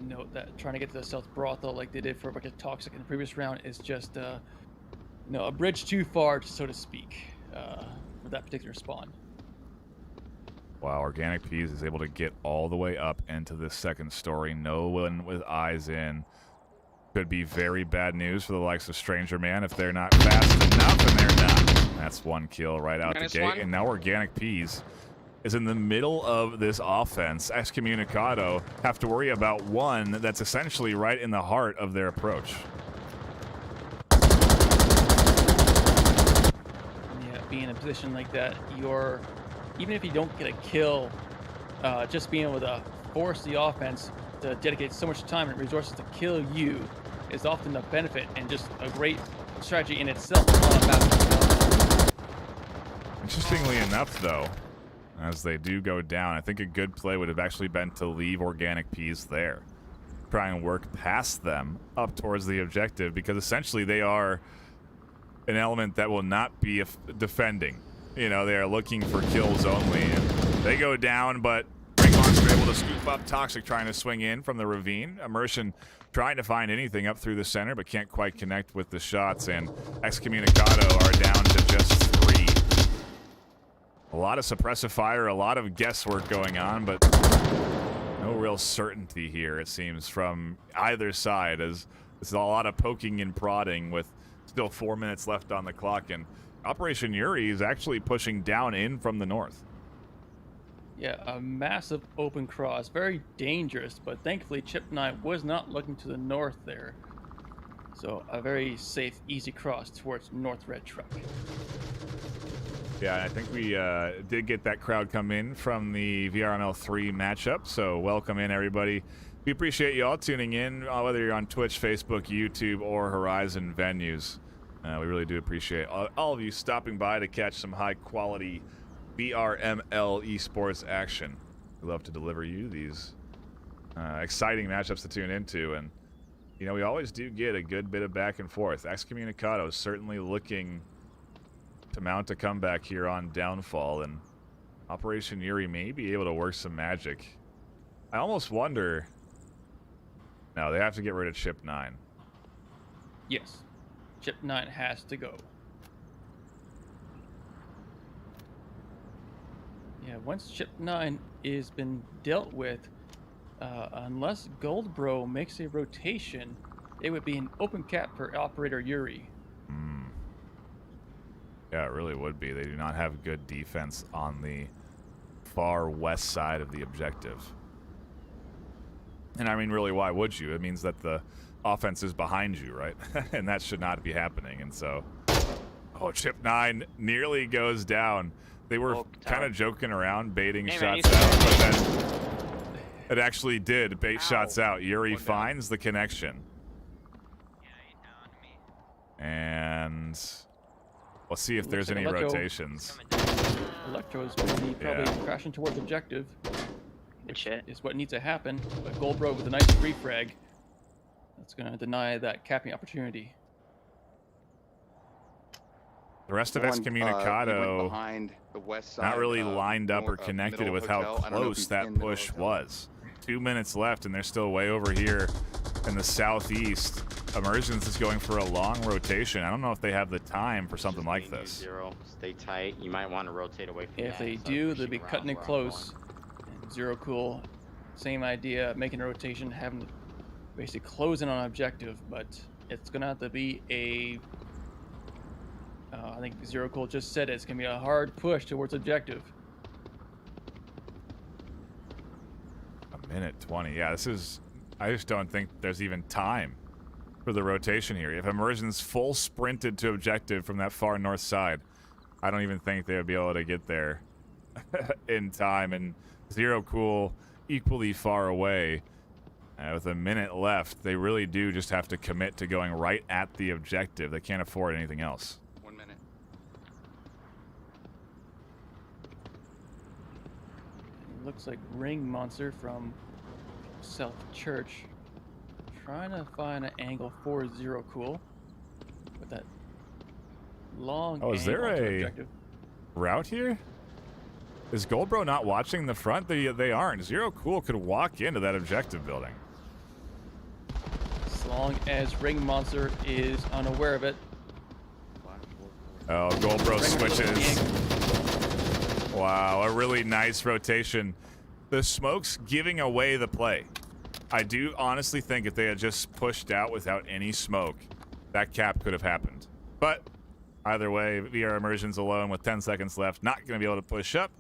S3: Note that trying to get to the South Brothel like they did for Bucket Toxic in the previous round is just a bridge too far, so to speak, for that particular spawn.
S4: Wow, Organic Peas is able to get all the way up into this second story. No one with eyes in. Could be very bad news for the likes of Stranger Man if they're not fast enough, and they're not. That's one kill right out the gate, and now Organic Peas is in the middle of this offense. Excommunicado have to worry about one that's essentially right in the heart of their approach.
S3: Yeah, being in a position like that, even if you don't get a kill, just being able to force the offense to dedicate so much time and resources to kill you is often a benefit and just a great strategy in itself.
S4: Interestingly enough, though, as they do go down, I think a good play would have actually been to leave Organic Peas there. Try and work past them up towards the objective, because essentially they are an element that will not be defending. You know, they are looking for kills only. And they go down, but Monster able to scoop up. Toxic trying to swing in from the ravine. Immersion trying to find anything up through the center, but can't quite connect with the shots. And Excommunicado are down to just 3. A lot of suppressive fire, a lot of guesswork going on, but no real certainty here, it seems, from either side, as this is a lot of poking and prodding with still 4 minutes left on the clock. And Operation Yuri is actually pushing down in from the north.
S3: Yeah, a massive open cross, very dangerous, but thankfully Chip9 was not looking to the north there. So a very safe, easy cross towards North Red Truck.
S4: Yeah, I think we did get that crowd come in from the VRML 3 matchup, so welcome in, everybody. We appreciate you all tuning in, whether you're on Twitch, Facebook, YouTube, or Horizon venues. We really do appreciate all of you stopping by to catch some high-quality VRML esports action. We love to deliver you these exciting matchups to tune into, and you know, we always do get a good bit of back and forth. Excommunicado is certainly looking to mount a comeback here on Downfall, and Operation Yuri may be able to work some magic. I almost wonder... No, they have to get rid of Chip 9.
S3: Yes, Chip 9 has to go. Yeah, once Chip 9 is been dealt with, unless Goldbro makes a rotation, it would be an open cap for Operator Yuri.
S4: Yeah, it really would be. They do not have good defense on the far west side of the objective. And I mean, really, why would you? It means that the offense is behind you, right? And that should not be happening. And so, oh, Chip 9 nearly goes down. They were kind of joking around, baiting shots out, but then it actually did bait shots out. Yuri finds the connection. And we'll see if there's any rotations.
S3: Electro is going to be probably crashing towards objective, which is what needs to happen. But Goldbro with a nice refrag, that's going to deny that capping opportunity.
S4: The rest of Excommunicado
S8: behind the west side,
S4: not really lined up or connected with how close that push was. 2 minutes left, and they're still way over here in the southeast. Emergence is going for a long rotation. I don't know if they have the time for something like this.
S5: Zero, stay tight. You might want to rotate away from
S3: If they do, they'll be cutting it close. And Zero Cool, same idea, making a rotation, having to basically close in on objective, but it's going to have to be a... I think Zero Cool just said it's going to be a hard push towards objective.
S4: A minute 20. Yeah, this is... I just don't think there's even time for the rotation here. If Immersion's full sprinted to objective from that far north side, I don't even think they would be able to get there in time. And Zero Cool equally far away. With a minute left, they really do just have to commit to going right at the objective. They can't afford anything else.
S6: 1 minute.
S3: Looks like Ring Monster from South Church trying to find an angle for Zero Cool with that long
S4: Oh, is there
S3: angle to
S4: a
S3: objective.
S4: route here? Is Goldbro not watching the front? They aren't. Zero Cool could walk into that objective building.
S3: As long as Ring Monster is unaware of it.
S4: Oh, Goldbro switches.
S3: Switches.
S4: Wow, a really nice rotation. The smoke's giving away the play. I do honestly think if they had just pushed out without any smoke, that cap could have happened. But either way, VR Immersion's alone with 10 seconds left, not going to be able to push up,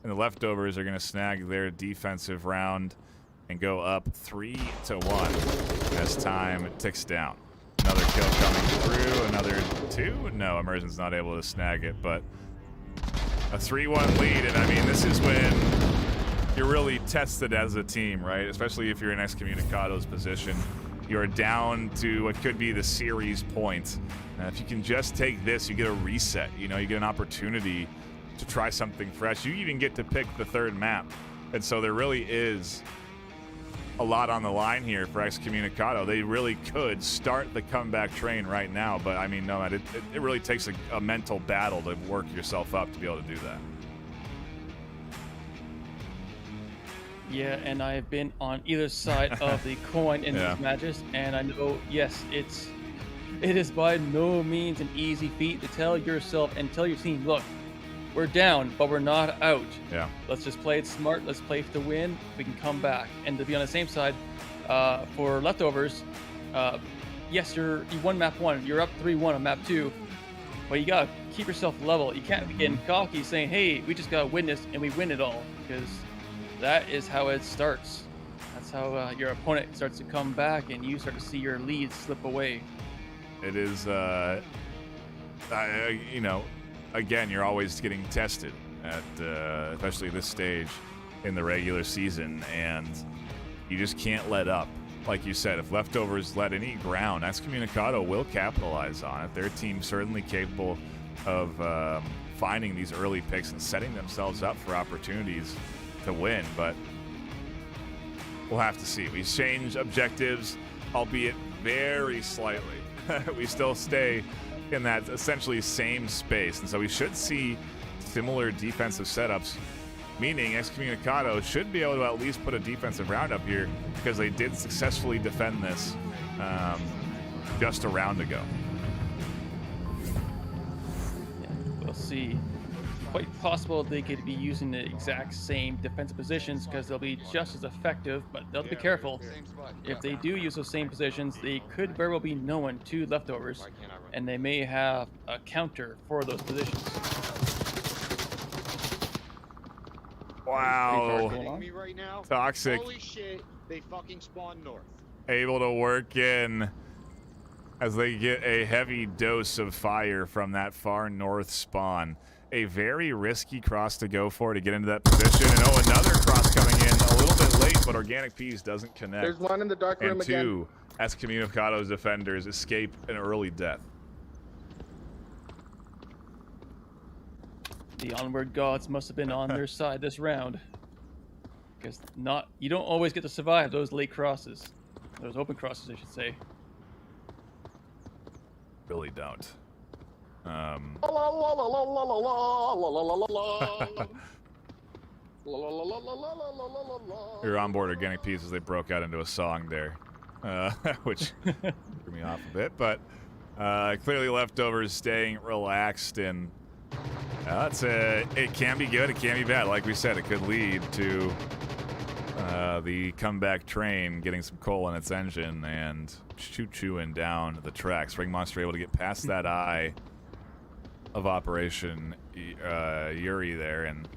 S4: and the leftovers are going to snag their defensive round and go up 3-1 as time ticks down. Another kill coming through, another 2. No, Immersion's not able to snag it, but a 3-1 lead, and I mean, this is when you're really tested as a team, right? Especially if you're in Excommunicado's position. You're down to what could be the series point. If you can just take this, you get a reset. You know, you get an opportunity to try something fresh. You even get to pick the third map. And so there really is a lot on the line here for Excommunicado. They really could start the comeback train right now, but I mean, no, it really takes a mental battle to work yourself up to be able to do that.
S3: Yeah, and I've been on either side of the coin in
S4: Yeah.
S3: these matches, and I know, yes, it is by no means an easy feat to tell yourself and tell your team, look, we're down, but we're not out.
S4: Yeah.
S3: Let's just play it smart. Let's play to win. We can come back. And to be on the same side, for leftovers, yes, you won map 1. You're up 3-1 on map 2, but you gotta keep yourself level. You can't be getting cocky saying, hey, we just gotta win this and we win it all, because that is how it starts. That's how your opponent starts to come back and you start to see your lead slip away.
S4: It is, you know, again, you're always getting tested at, especially this stage in the regular season, and you just can't let up. Like you said, if leftovers let any ground, Excommunicado will capitalize on it. Their team's certainly capable of finding these early picks and setting themselves up for opportunities to win, but we'll have to see. We change objectives, albeit very slightly. We still stay in that essentially same space, and so we should see similar defensive setups, meaning Excommunicado should be able to at least put a defensive round up here, because they did successfully defend this just a round ago.
S3: Yeah, we'll see. Quite possible they could be using the exact same defensive positions, because they'll be just as effective, but they'll be careful. If they do use those same positions, they could very well be known to leftovers, and they may have a counter for those positions.
S4: Wow.
S8: Kidding me right now?
S4: Toxic.
S8: Holy shit, they fucking spawned north.
S4: Able to work in as they get a heavy dose of fire from that far north spawn. A very risky cross to go for to get into that position. And oh, another cross coming in a little bit late, but Organic Peas doesn't connect.
S7: There's one in the dark room
S4: And
S7: again.
S4: 2, Excommunicado's defenders escape an early death.
S3: The Onward gods must have been on their side this round, because you don't always get to survive those late crosses, those open crosses, I should say.
S4: Really don't. You're on board Organic Peas as they broke out into a song there, which threw me off a bit, but clearly leftovers staying relaxed, and it can be good, it can be bad. Like we said, it could lead to the comeback train getting some coal in its engine and choo-chooing down the tracks. Ring Monster able to get past that eye of Operation Yuri there, and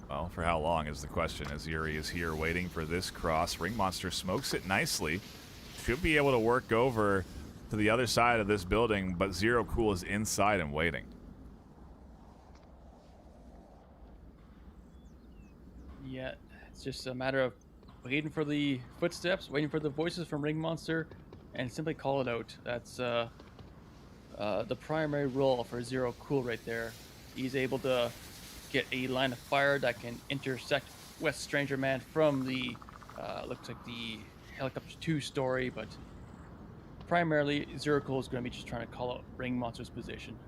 S4: well, for how long is the question, as Yuri is here waiting for this cross. Ring Monster smokes it nicely, should be able to work over to the other side of this building, but Zero Cool is inside and waiting.
S3: Yeah, it's just a matter of waiting for the footsteps, waiting for the voices from Ring Monster, and simply call it out. That's the primary role for Zero Cool right there. He's able to get a line of fire that can intersect West Stranger Man from the looks like the helicopter 2 story, but primarily Zero Cool is going to be just trying to call out Ring Monster's position.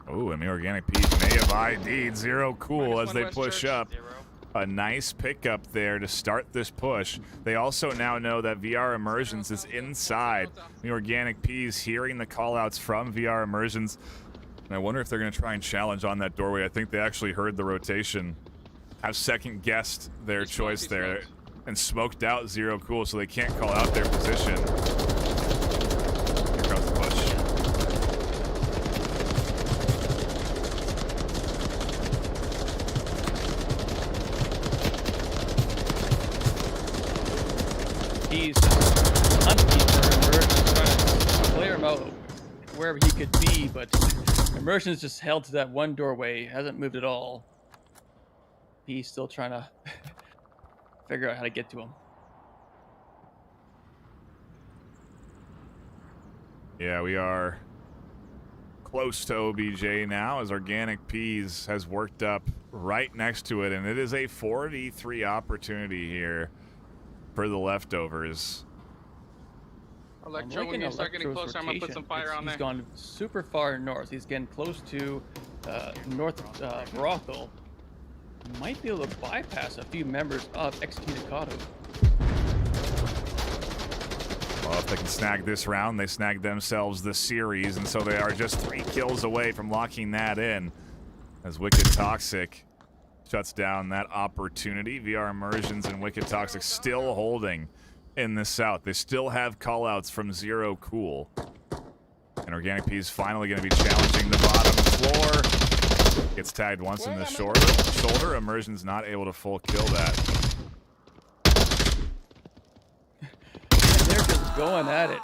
S4: Oh, and the Organic Peas may have ID'd Zero Cool as they push up. A nice pickup there to start this push. They also now know that VR Immersions is inside. The Organic Peas hearing the callouts from VR Immersions. And I wonder if they're going to try and challenge on that doorway. I think they actually heard the rotation, have second-guessed their choice there, and smoked out Zero Cool, so they can't call out their position. Here comes the push.
S3: He's hunting for Immersions, trying to clear him out wherever he could be, but Immersions just held to that one doorway, hasn't moved at all. He's still trying to figure out how to get to him.
S4: Yeah, we are close to OBJ now as Organic Peas has worked up right next to it, and it is a 4v3 opportunity here for the leftovers.
S7: Electro, when you start getting closer, I'm gonna put some fire on there.
S3: He's gone super far north. He's getting close to North Brothel. Might be able to bypass a few members of Excommunicado.
S4: Well, if they can snag this round, they snag themselves the series, and so they are just 3 kills away from locking that in as Wicked Toxic shuts down that opportunity. VR Immersions and Wicked Toxic still holding in the south. They still have callouts from Zero Cool. And Organic Peas finally going to be challenging the bottom floor. Gets tagged once in the shoulder. Immersion's not able to full kill that.
S3: They're just going at it.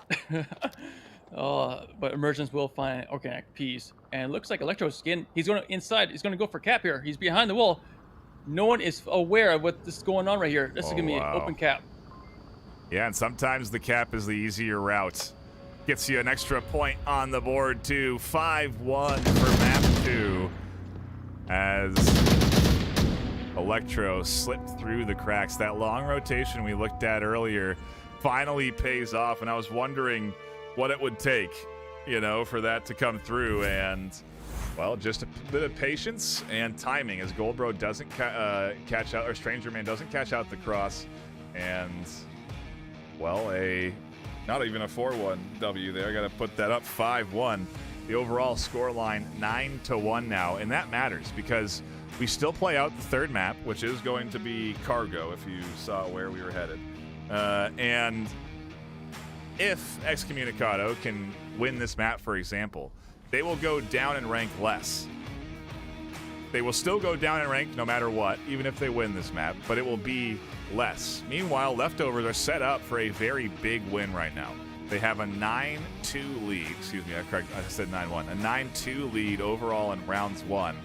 S3: But Immersions will find Organic Peas. And it looks like Electro's skin. He's going to inside. He's going to go for cap here. He's behind the wall. No one is aware of what is going on right here. This is going to be an open cap.
S4: Yeah, and sometimes the cap is the easier route. Gets you an extra point on the board, too. 5-1 for map 2. As Electro slipped through the cracks. That long rotation we looked at earlier finally pays off, and I was wondering what it would take, you know, for that to come through. And, well, just a bit of patience and timing as Goldbro doesn't catch out, or Stranger Man doesn't catch out the cross. And, well, not even a 4-1 W there. I got to put that up 5-1. The overall score line 9-1 now, and that matters because we still play out the third map, which is going to be Cargo, if you saw where we were headed. And if Excommunicado can win this map, for example, they will go down in rank less. They will still go down in rank no matter what, even if they win this map, but it will be less. Meanwhile, Leftovers are set up for a very big win right now. They have a 9-2 lead. Excuse me, I said 9-1. A 9-2 lead overall in rounds 1.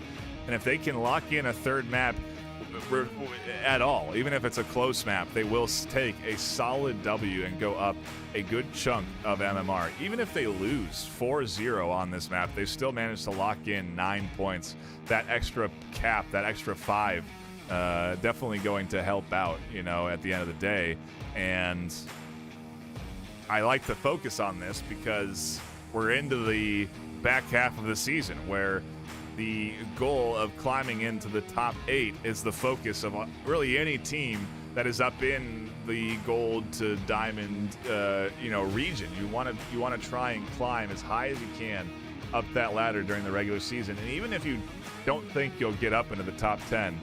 S4: And if they can lock in a third map at all, even if it's a close map, they will take a solid W and go up a good chunk of MMR. Even if they lose 4-0 on this map, they still managed to lock in 9 points. That extra cap, that extra 5, definitely going to help out, you know, at the end of the day. And I like to focus on this because we're into the back half of the season where the goal of climbing into the top 8 is the focus of really any team that is up in the gold to diamond, region. You want to try and climb as high as you can up that ladder during the regular season. And even if you don't think you'll get up into the top 10,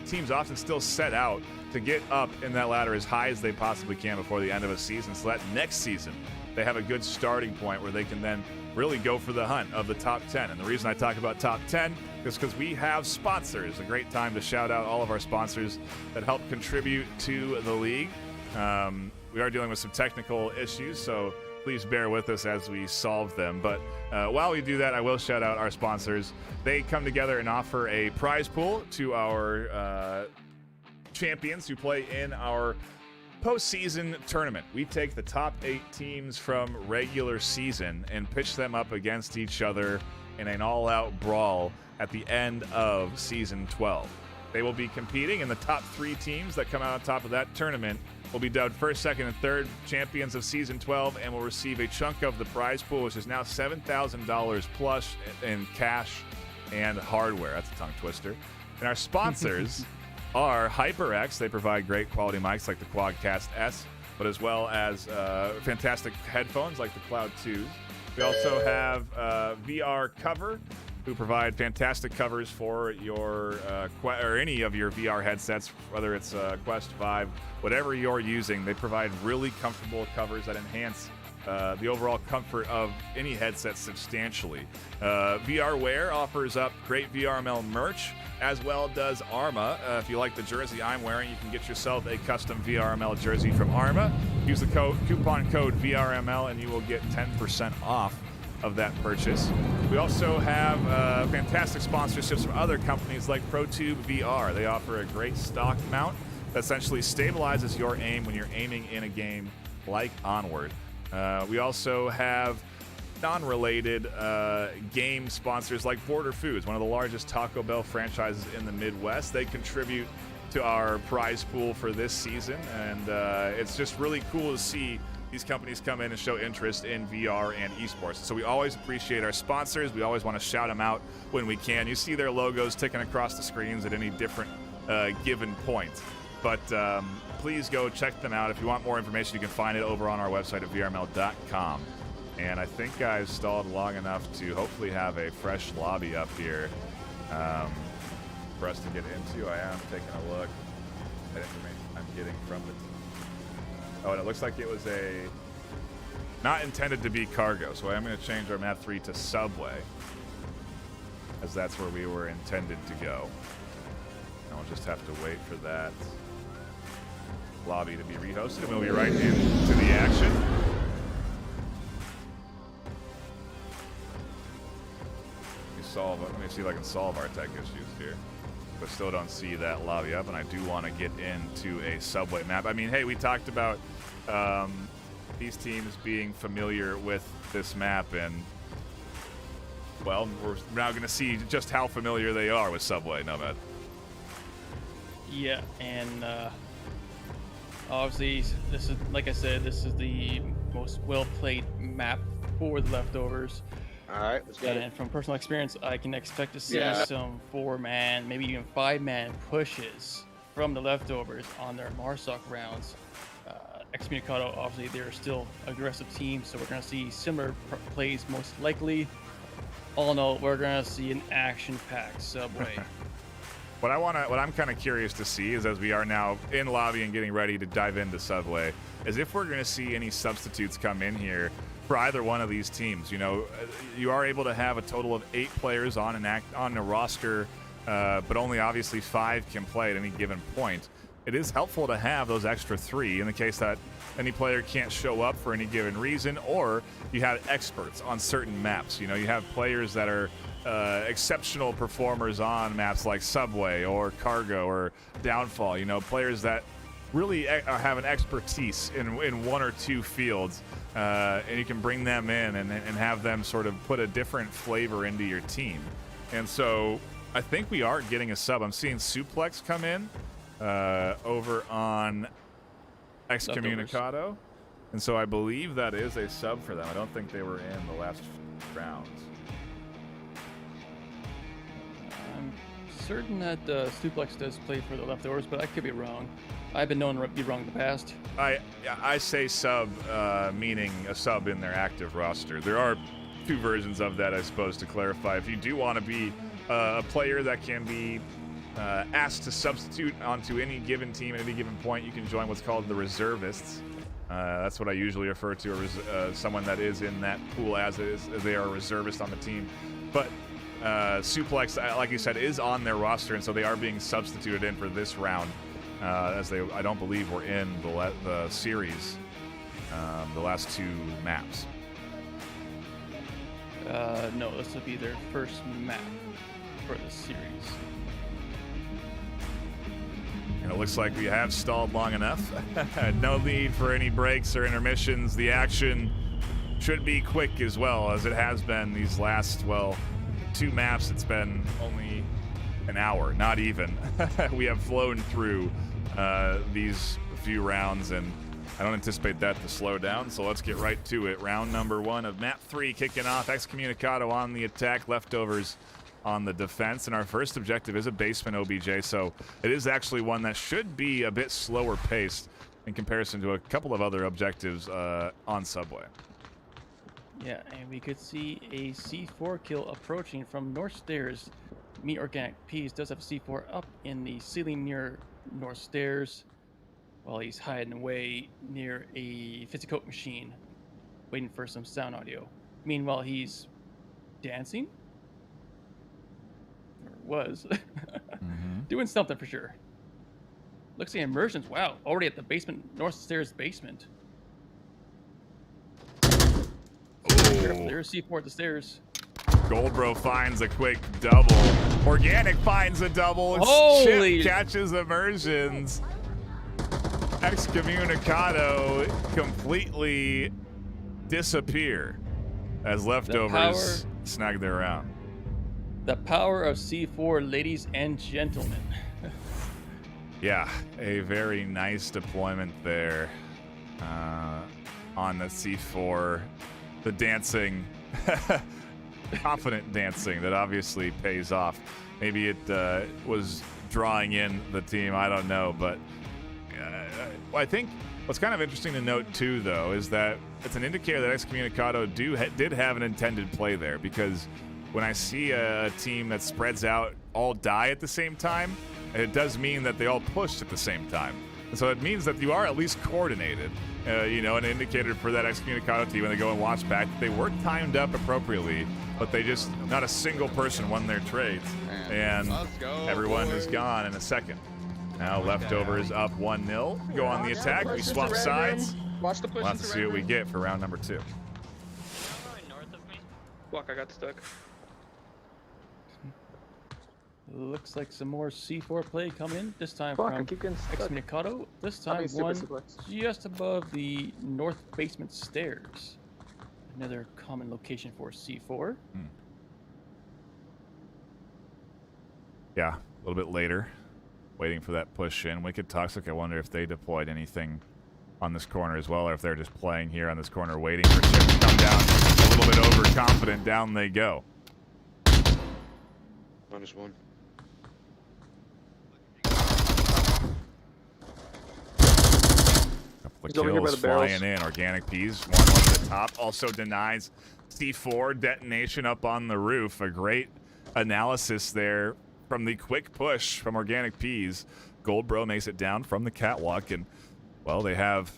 S4: teams often still set out to get up in that ladder as high as they possibly can before the end of a season, so that next season they have a good starting point where they can then really go for the hunt of the top 10. And the reason I talk about top 10 is because we have sponsors. A great time to shout out all of our sponsors that help contribute to the league. we are dealing with some technical issues, so please bear with us as we solve them. But while we do that, I will shout out our sponsors. They come together and offer a prize pool to our champions who play in our postseason tournament. We take the top 8 teams from regular season and pitch them up against each other in an all-out brawl at the end of season 12. They will be competing, and the top 3 teams that come out on top of that tournament will be dubbed first, second, and third champions of season 12 and will receive a chunk of the prize pool, which is now $7,000 plus in cash and hardware. That's a tongue twister. And our sponsors are HyperX. They provide great quality mics like the Quadcast S, but as well as fantastic headphones like the Cloud 2s. We also have VR Cover, who provide fantastic covers for your or any of your VR headsets, whether it's Quest 5, whatever you're using. They provide really comfortable covers that enhance the overall comfort of any headset substantially. VRware offers up great VRML merch, as well does Arma. If you like the jersey I'm wearing, you can get yourself a custom VRML jersey from Arma. Use the coupon code VRML and you will get 10% off of that purchase. We also have fantastic sponsorships from other companies like ProTube VR. They offer a great stock mount that essentially stabilizes your aim when you're aiming in a game like Onward. We also have non-related game sponsors like Border Foods, one of the largest Taco Bell franchises in the Midwest. They contribute to our prize pool for this season, and it's just really cool to see these companies come in and show interest in VR and esports. So we always appreciate our sponsors. We always want to shout them out when we can. You see their logos ticking across the screens at any different given point. But please go check them out. If you want more information, you can find it over on our website at vrml.com. And I think I've stalled long enough to hopefully have a fresh lobby up here for us to get into. I am taking a look at information I'm getting from the team. Oh, and it looks like it was not intended to be cargo, so I'm going to change our map 3 to Subway, as that's where we were intended to go. And we'll just have to wait for that lobby to be rehosted, and we'll be right into the action. Let me see if I can solve our tech issues here. But still don't see that lobby up, and I do want to get into a Subway map. I mean, hey, we talked about these teams being familiar with this map, and, well, we're now going to see just how familiar they are with Subway, Nomad.
S3: Yeah, and obviously, this is, like I said, this is the most well-played map for the leftovers.
S8: All right, let's get it.
S3: And from personal experience, I can expect to see some 4-man, maybe even 5-man pushes from the leftovers on their Marsoc rounds. Excommunicado, obviously, they're still aggressive teams, so we're going to see similar plays most likely. All in all, we're going to see an action-packed Subway.
S4: What I'm kind of curious to see is, as we are now in lobby and getting ready to dive into Subway, is if we're going to see any substitutes come in here for either one of these teams. You know, you are able to have a total of 8 players on a roster, but only obviously 5 can play at any given point. It is helpful to have those extra 3 in the case that any player can't show up for any given reason, or you have experts on certain maps. You know, you have players that are exceptional performers on maps like Subway or Cargo or Downfall. You know, players that really have an expertise in 1 or 2 fields, and you can bring them in and have them sort of put a different flavor into your team. And so I think we are getting a sub. I'm seeing Suplex come in over on Excommunicado, and so I believe that is a sub for them. I don't think they were in the last rounds.
S3: I'm certain that Suplex does play for the leftovers, but I could be wrong. I've been known to be wrong in the past.
S4: I say sub, meaning a sub in their active roster. There are 2 versions of that, I suppose, to clarify. If you do want to be a player that can be asked to substitute onto any given team at any given point, you can join what's called the reservists. That's what I usually refer to as someone that is in that pool as they are a reservist on the team. But Suplex, like you said, is on their roster, and so they are being substituted in for this round, as I don't believe were in the series the last 2 maps.
S3: No, this will be their first map for the series.
S4: And it looks like we have stalled long enough. No need for any breaks or intermissions. The action should be quick as well, as it has been these last, well, 2 maps. It's been only an hour, not even. We have flown through these few rounds, and I don't anticipate that to slow down, so let's get right to it. Round number 1 of map 3 kicking off. Excommunicado on the attack, leftovers on the defense, and our first objective is a basement OBJ, so it is actually one that should be a bit slower paced in comparison to a couple of other objectives on Subway.
S3: Yeah, and we could see a C4 kill approaching from north stairs. Meat Organic Peas does have C4 up in the ceiling near north stairs, while he's hiding away near a Physicoke machine, waiting for some sound audio. Meanwhile, he's dancing? Or was. Doing something for sure. Looks like immersions. Wow, already at the basement, north stairs basement.
S4: Oh.
S3: There's C4 at the stairs.
S4: Goldbro finds a quick double. Organic finds a double.
S3: Holy!
S4: Chip catches immersions. Excommunicado completely disappear as leftovers snag their round.
S3: The power of C4, ladies and gentlemen.
S4: Yeah, a very nice deployment there on the C4. The dancing, confident dancing that obviously pays off. Maybe it was drawing in the team, I don't know, but I think what's kind of interesting to note too, though, is that it's an indicator that Excommunicado did have an intended play there, because when I see a team that spreads out all die at the same time, it does mean that they all pushed at the same time. And so it means that you are at least coordinated. An indicator for that Excommunicado team when they go and watch back, they were timed up appropriately, but they just, not a single person won their trades. And everyone is gone in a second. Now leftovers up 1-0. Go on the attack. We swap sides.
S7: Watch the push.
S4: We'll have to see what we get for round number 2.
S5: North of me.
S7: Fuck, I got stuck.
S3: Looks like some more C4 play coming in. This time from Excommunicado. This time one just above the north basement stairs. Another common location for C4.
S4: Yeah, a little bit later. Waiting for that push in. Wicked Toxic, I wonder if they deployed anything on this corner as well, or if they're just playing here on this corner waiting for Chip to come down. A little bit overconfident. Down they go.
S8: -1.
S4: Couple of kills flying in. Organic Peas, one at the top. Also denies C4 detonation up on the roof. A great analysis there from the quick push from Organic Peas. Goldbro makes it down from the catwalk, and, well, they have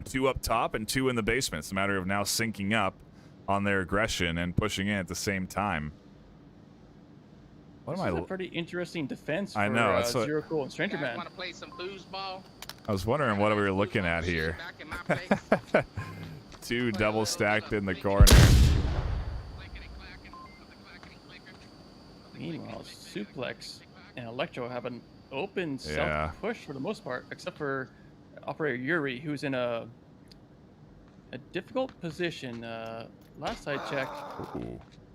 S4: 2 up top and 2 in the basement. It's a matter of now syncing up on their aggression and pushing in at the same time.
S3: This is a pretty interesting defense for
S4: I know,
S3: Zero Cool and Stranger Man.
S7: Want to play some foosball?
S4: I was wondering what we were looking at here. 2 double stacked in the corner.
S3: Meanwhile, Suplex and Electro have an open self-push for the most part, except for Operator Yuri, who's in a difficult position. Last I checked,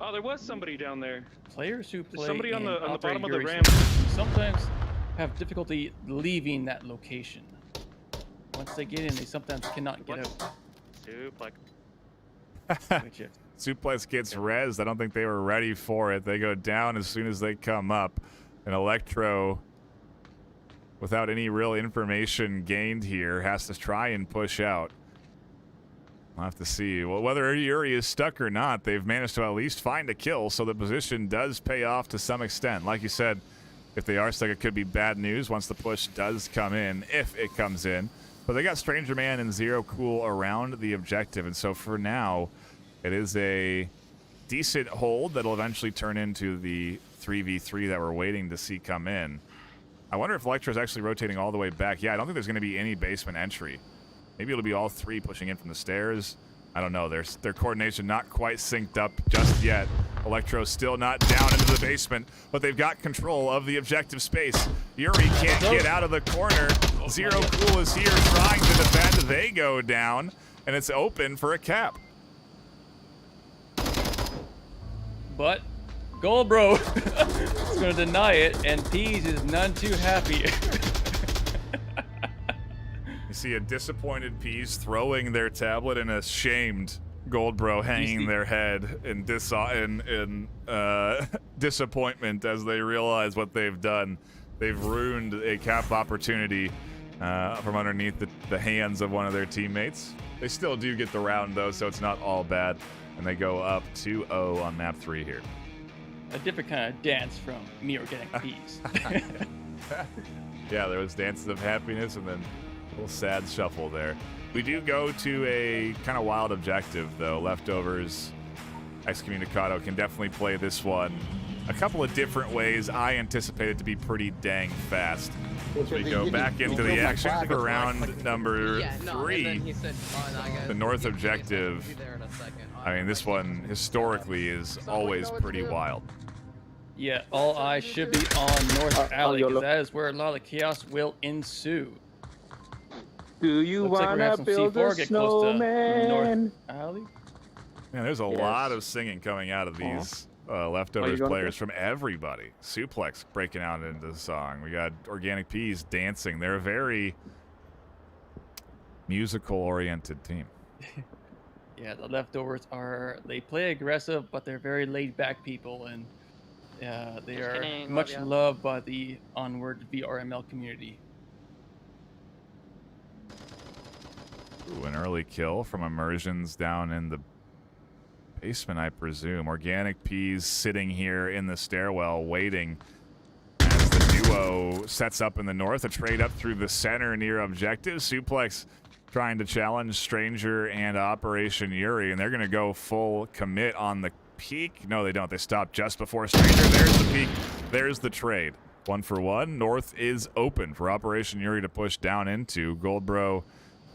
S9: oh, there was somebody down there.
S3: Players who play
S9: somebody on the bottom of the
S3: Yuri's
S9: ramp.
S3: sometimes have difficulty leaving that location. Once they get in, they sometimes cannot get out.
S9: Suplex.
S3: Which
S4: Suplex gets rezzed. I don't think they were ready for it. They go down as soon as they come up. And Electro, without any real information gained here, has to try and push out. We'll have to see. Well, whether Yuri is stuck or not, they've managed to at least find a kill, so the position does pay off to some extent. Like you said, if they are stuck, it could be bad news once the push does come in, if it comes in. But they got Stranger Man and Zero Cool around the objective, and so for now, it is a decent hold that'll eventually turn into the 3v3 that we're waiting to see come in. I wonder if Electra is actually rotating all the way back. Yeah, I don't think there's going to be any basement entry Maybe it'll be all three pushing in from the stairs. I don't know. Their coordination not quite synced up just yet. Electro still not down into the basement, but they've got control of the objective space. Yuri can't get out of the corner. Zero Cool is here trying to defend. They go down, and it's open for a cap.
S3: But Goldbro is going to deny it, and Peas is none too happy.
S4: You see a disappointed Peas throwing their tablet and a shamed Goldbro hanging their head in disappointment as they realize what they've done. They've ruined a cap opportunity from underneath the hands of one of their teammates. They still do get the round, though, so it's not all bad. And they go up 2-0 on map 3 here.
S3: A different kind of dance from me Organic Peas.
S4: Yeah, there was dances of happiness and then a little sad shuffle there. We do go to a kind of wild objective, though. Leftovers, Excommunicado can definitely play this one a couple of different ways. I anticipate it to be pretty dang fast. We go back into the action for round number 3. The north objective. I mean, this one historically is always pretty wild.
S3: Yeah, all eyes should be on North Alley, because that is where a lot of the chaos will ensue.
S10: Do you want to build a snowman?
S3: North Alley?
S4: Man, there's a lot of singing coming out of these Leftovers players from everybody. Suplex breaking out into the song. We got Organic Peas dancing. They're a very musical-oriented team.
S3: Yeah, the Leftovers they play aggressive, but they're very laid-back people, and they are much loved by the Onward VRML community.
S4: Ooh, an early kill from Immersions down in the basement, I presume. Organic Peas sitting here in the stairwell waiting as the duo sets up in the north. A trade up through the center near objective. Suplex trying to challenge Stranger and Operation Yuri, and they're going to go full commit on the peak. No, they don't. They stop just before Stranger. There's the peak. There's the trade. 1-for-1. North is open for Operation Yuri to push down into. Goldbro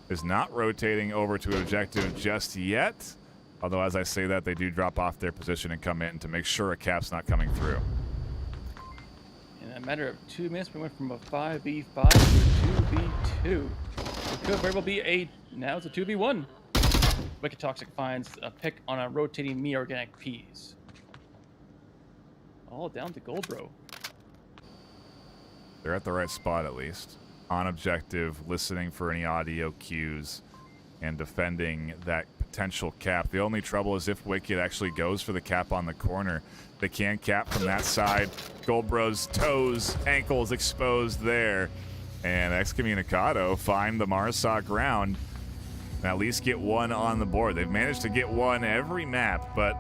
S4: is not rotating over to objective just yet. Although, as I say that, they do drop off their position and come in to make sure a cap's not coming through.
S3: In a matter of 2 minutes, we went from a 5v5 to a 2v2. It could very well be now it's a 2v1. Wicked Toxic finds a pick on a rotating Me Organic Peas. All down to Goldbro.
S4: They're at the right spot, at least. On objective, listening for any audio cues and defending that potential cap. The only trouble is if Wicked actually goes for the cap on the corner. They can cap from that side. Goldbro's toes, ankles exposed there. And Excommunicado find the Marsoc round and at least get one on the board. They've managed to get one every map, but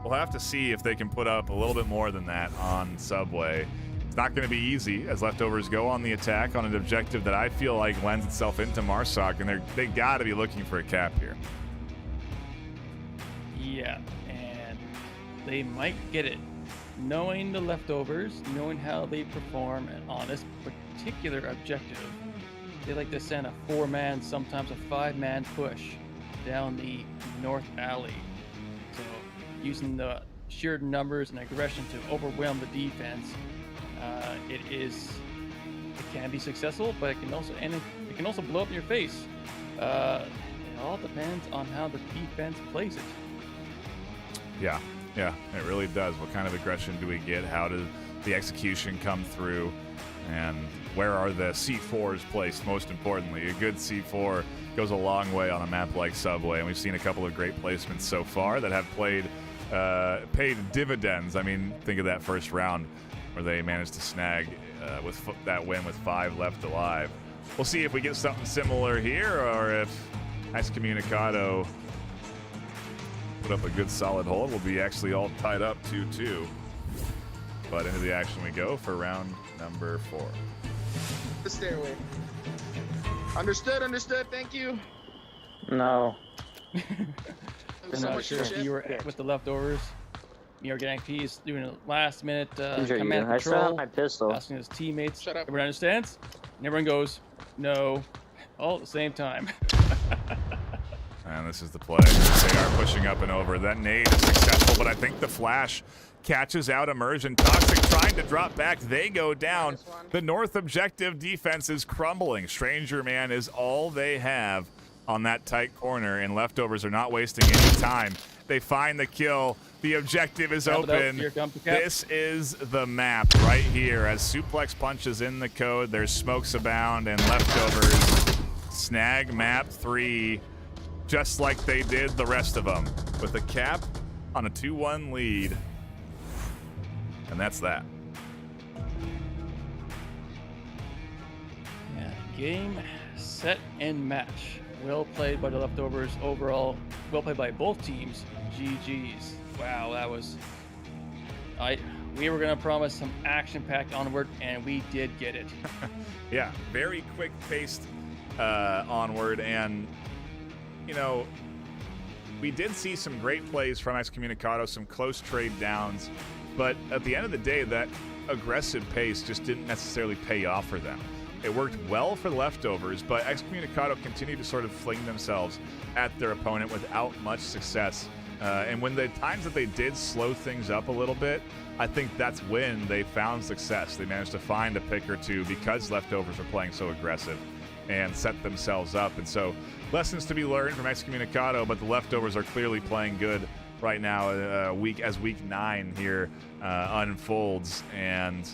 S4: we'll have to see if they can put up a little bit more than that on Subway. It's not going to be easy as Leftovers go on the attack on an objective that I feel like lends itself into Marsoc, and they got to be looking for a cap here.
S3: Yeah, and they might get it. Knowing the Leftovers, knowing how they perform on this particular objective, they like to send a 4-man, sometimes a 5-man push down the north alley. So using the sheer numbers and aggression to overwhelm the defense, it can be successful, but it can also blow up in your face. It all depends on how the defense plays it.
S4: Yeah, it really does. What kind of aggression do we get? How does the execution come through? And where are the C4s placed, most importantly? A good C4 goes a long way on a map like Subway, and we've seen a couple of great placements so far that have paid dividends. I mean, think of that first round where they managed to snag with that win with 5 left alive. We'll see if we get something similar here, or if Excommunicado put up a good solid hold. We'll be actually all tied up 2-2. But into the action we go for round number 4.
S7: The stairway. Understood, thank you.
S10: No.
S3: I'm not sure if you were with the Leftovers. Me Organic Peas doing a last-minute command
S10: I still have
S3: control,
S10: my pistol.
S3: asking his teammates.
S7: Shut up.
S3: Everyone understands? And everyone goes, no. all at the same time.
S4: And this is the play. They are pushing up and over. That nade is successful, but I think the flash catches out Immersion. Toxic trying to drop back. They go down. The North objective defense is crumbling. Stranger Man is all they have on that tight corner, and Leftovers are not wasting any time. They find the kill. The objective is open. This is the map right here. As Suplex punches in the code, there's smokes abound, and Leftovers snag map 3 just like they did the rest of them, with a cap on a 2-1 lead. And that's that.
S3: Yeah, game, set, and match. Well played by the Leftovers overall. Well played by both teams. GG's. Wow, that was... We were going to promise some action-packed Onward, and we did get it.
S4: Yeah, very quick-paced Onward, and, you know, we did see some great plays from Excommunicado, some close trade downs, but at the end of the day, that aggressive pace just didn't necessarily pay off for them. It worked well for the Leftovers, but Excommunicado continued to sort of fling themselves at their opponent without much success. And when the times that they did slow things up a little bit, I think that's when they found success. They managed to find a pick or two because Leftovers were playing so aggressive and set themselves up. And so lessons to be learned from Excommunicado, but the Leftovers are clearly playing good right now, week 9 here unfolds, and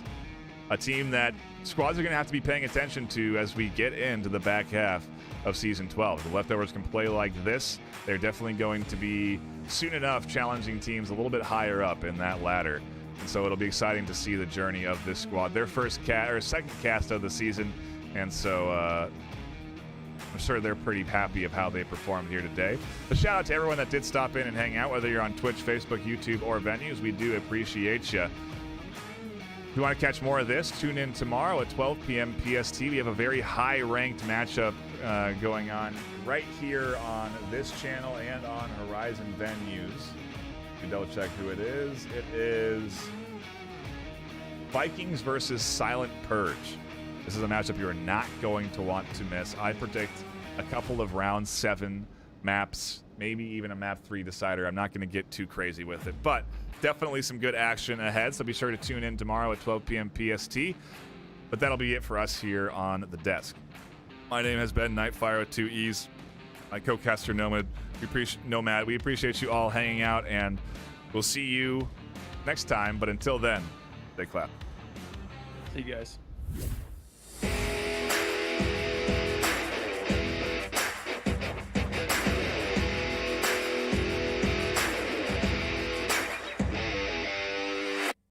S4: a team that squads are going to have to be paying attention to as we get into the back half of Season 12. The Leftovers can play like this. They're definitely going to be, soon enough, challenging teams a little bit higher up in that ladder. And so it'll be exciting to see the journey of this squad. Their second cast of the season, and so I'm sure they're pretty happy of how they performed here today. A shout out to everyone that did stop in and hang out, whether you're on Twitch, Facebook, YouTube, or venues. We do appreciate you. If you want to catch more of this, tune in tomorrow at 12 p.m. PST. We have a very high-ranked matchup going on right here on this channel and on Horizon Venues. If you double-check who it is Vikings versus Silent Purge. This is a matchup you are not going to want to miss. I predict a couple of round 7 maps, maybe even a map 3 decider. I'm not going to get too crazy with it, but definitely some good action ahead, so be sure to tune in tomorrow at 12 p.m. PST. But that'll be it for us here on the desk. My name has been Nightfire with 2 E's. My co-caster Nomad. We appreciate you all hanging out, and we'll see you next time. But until then, stay clap.
S3: See you guys.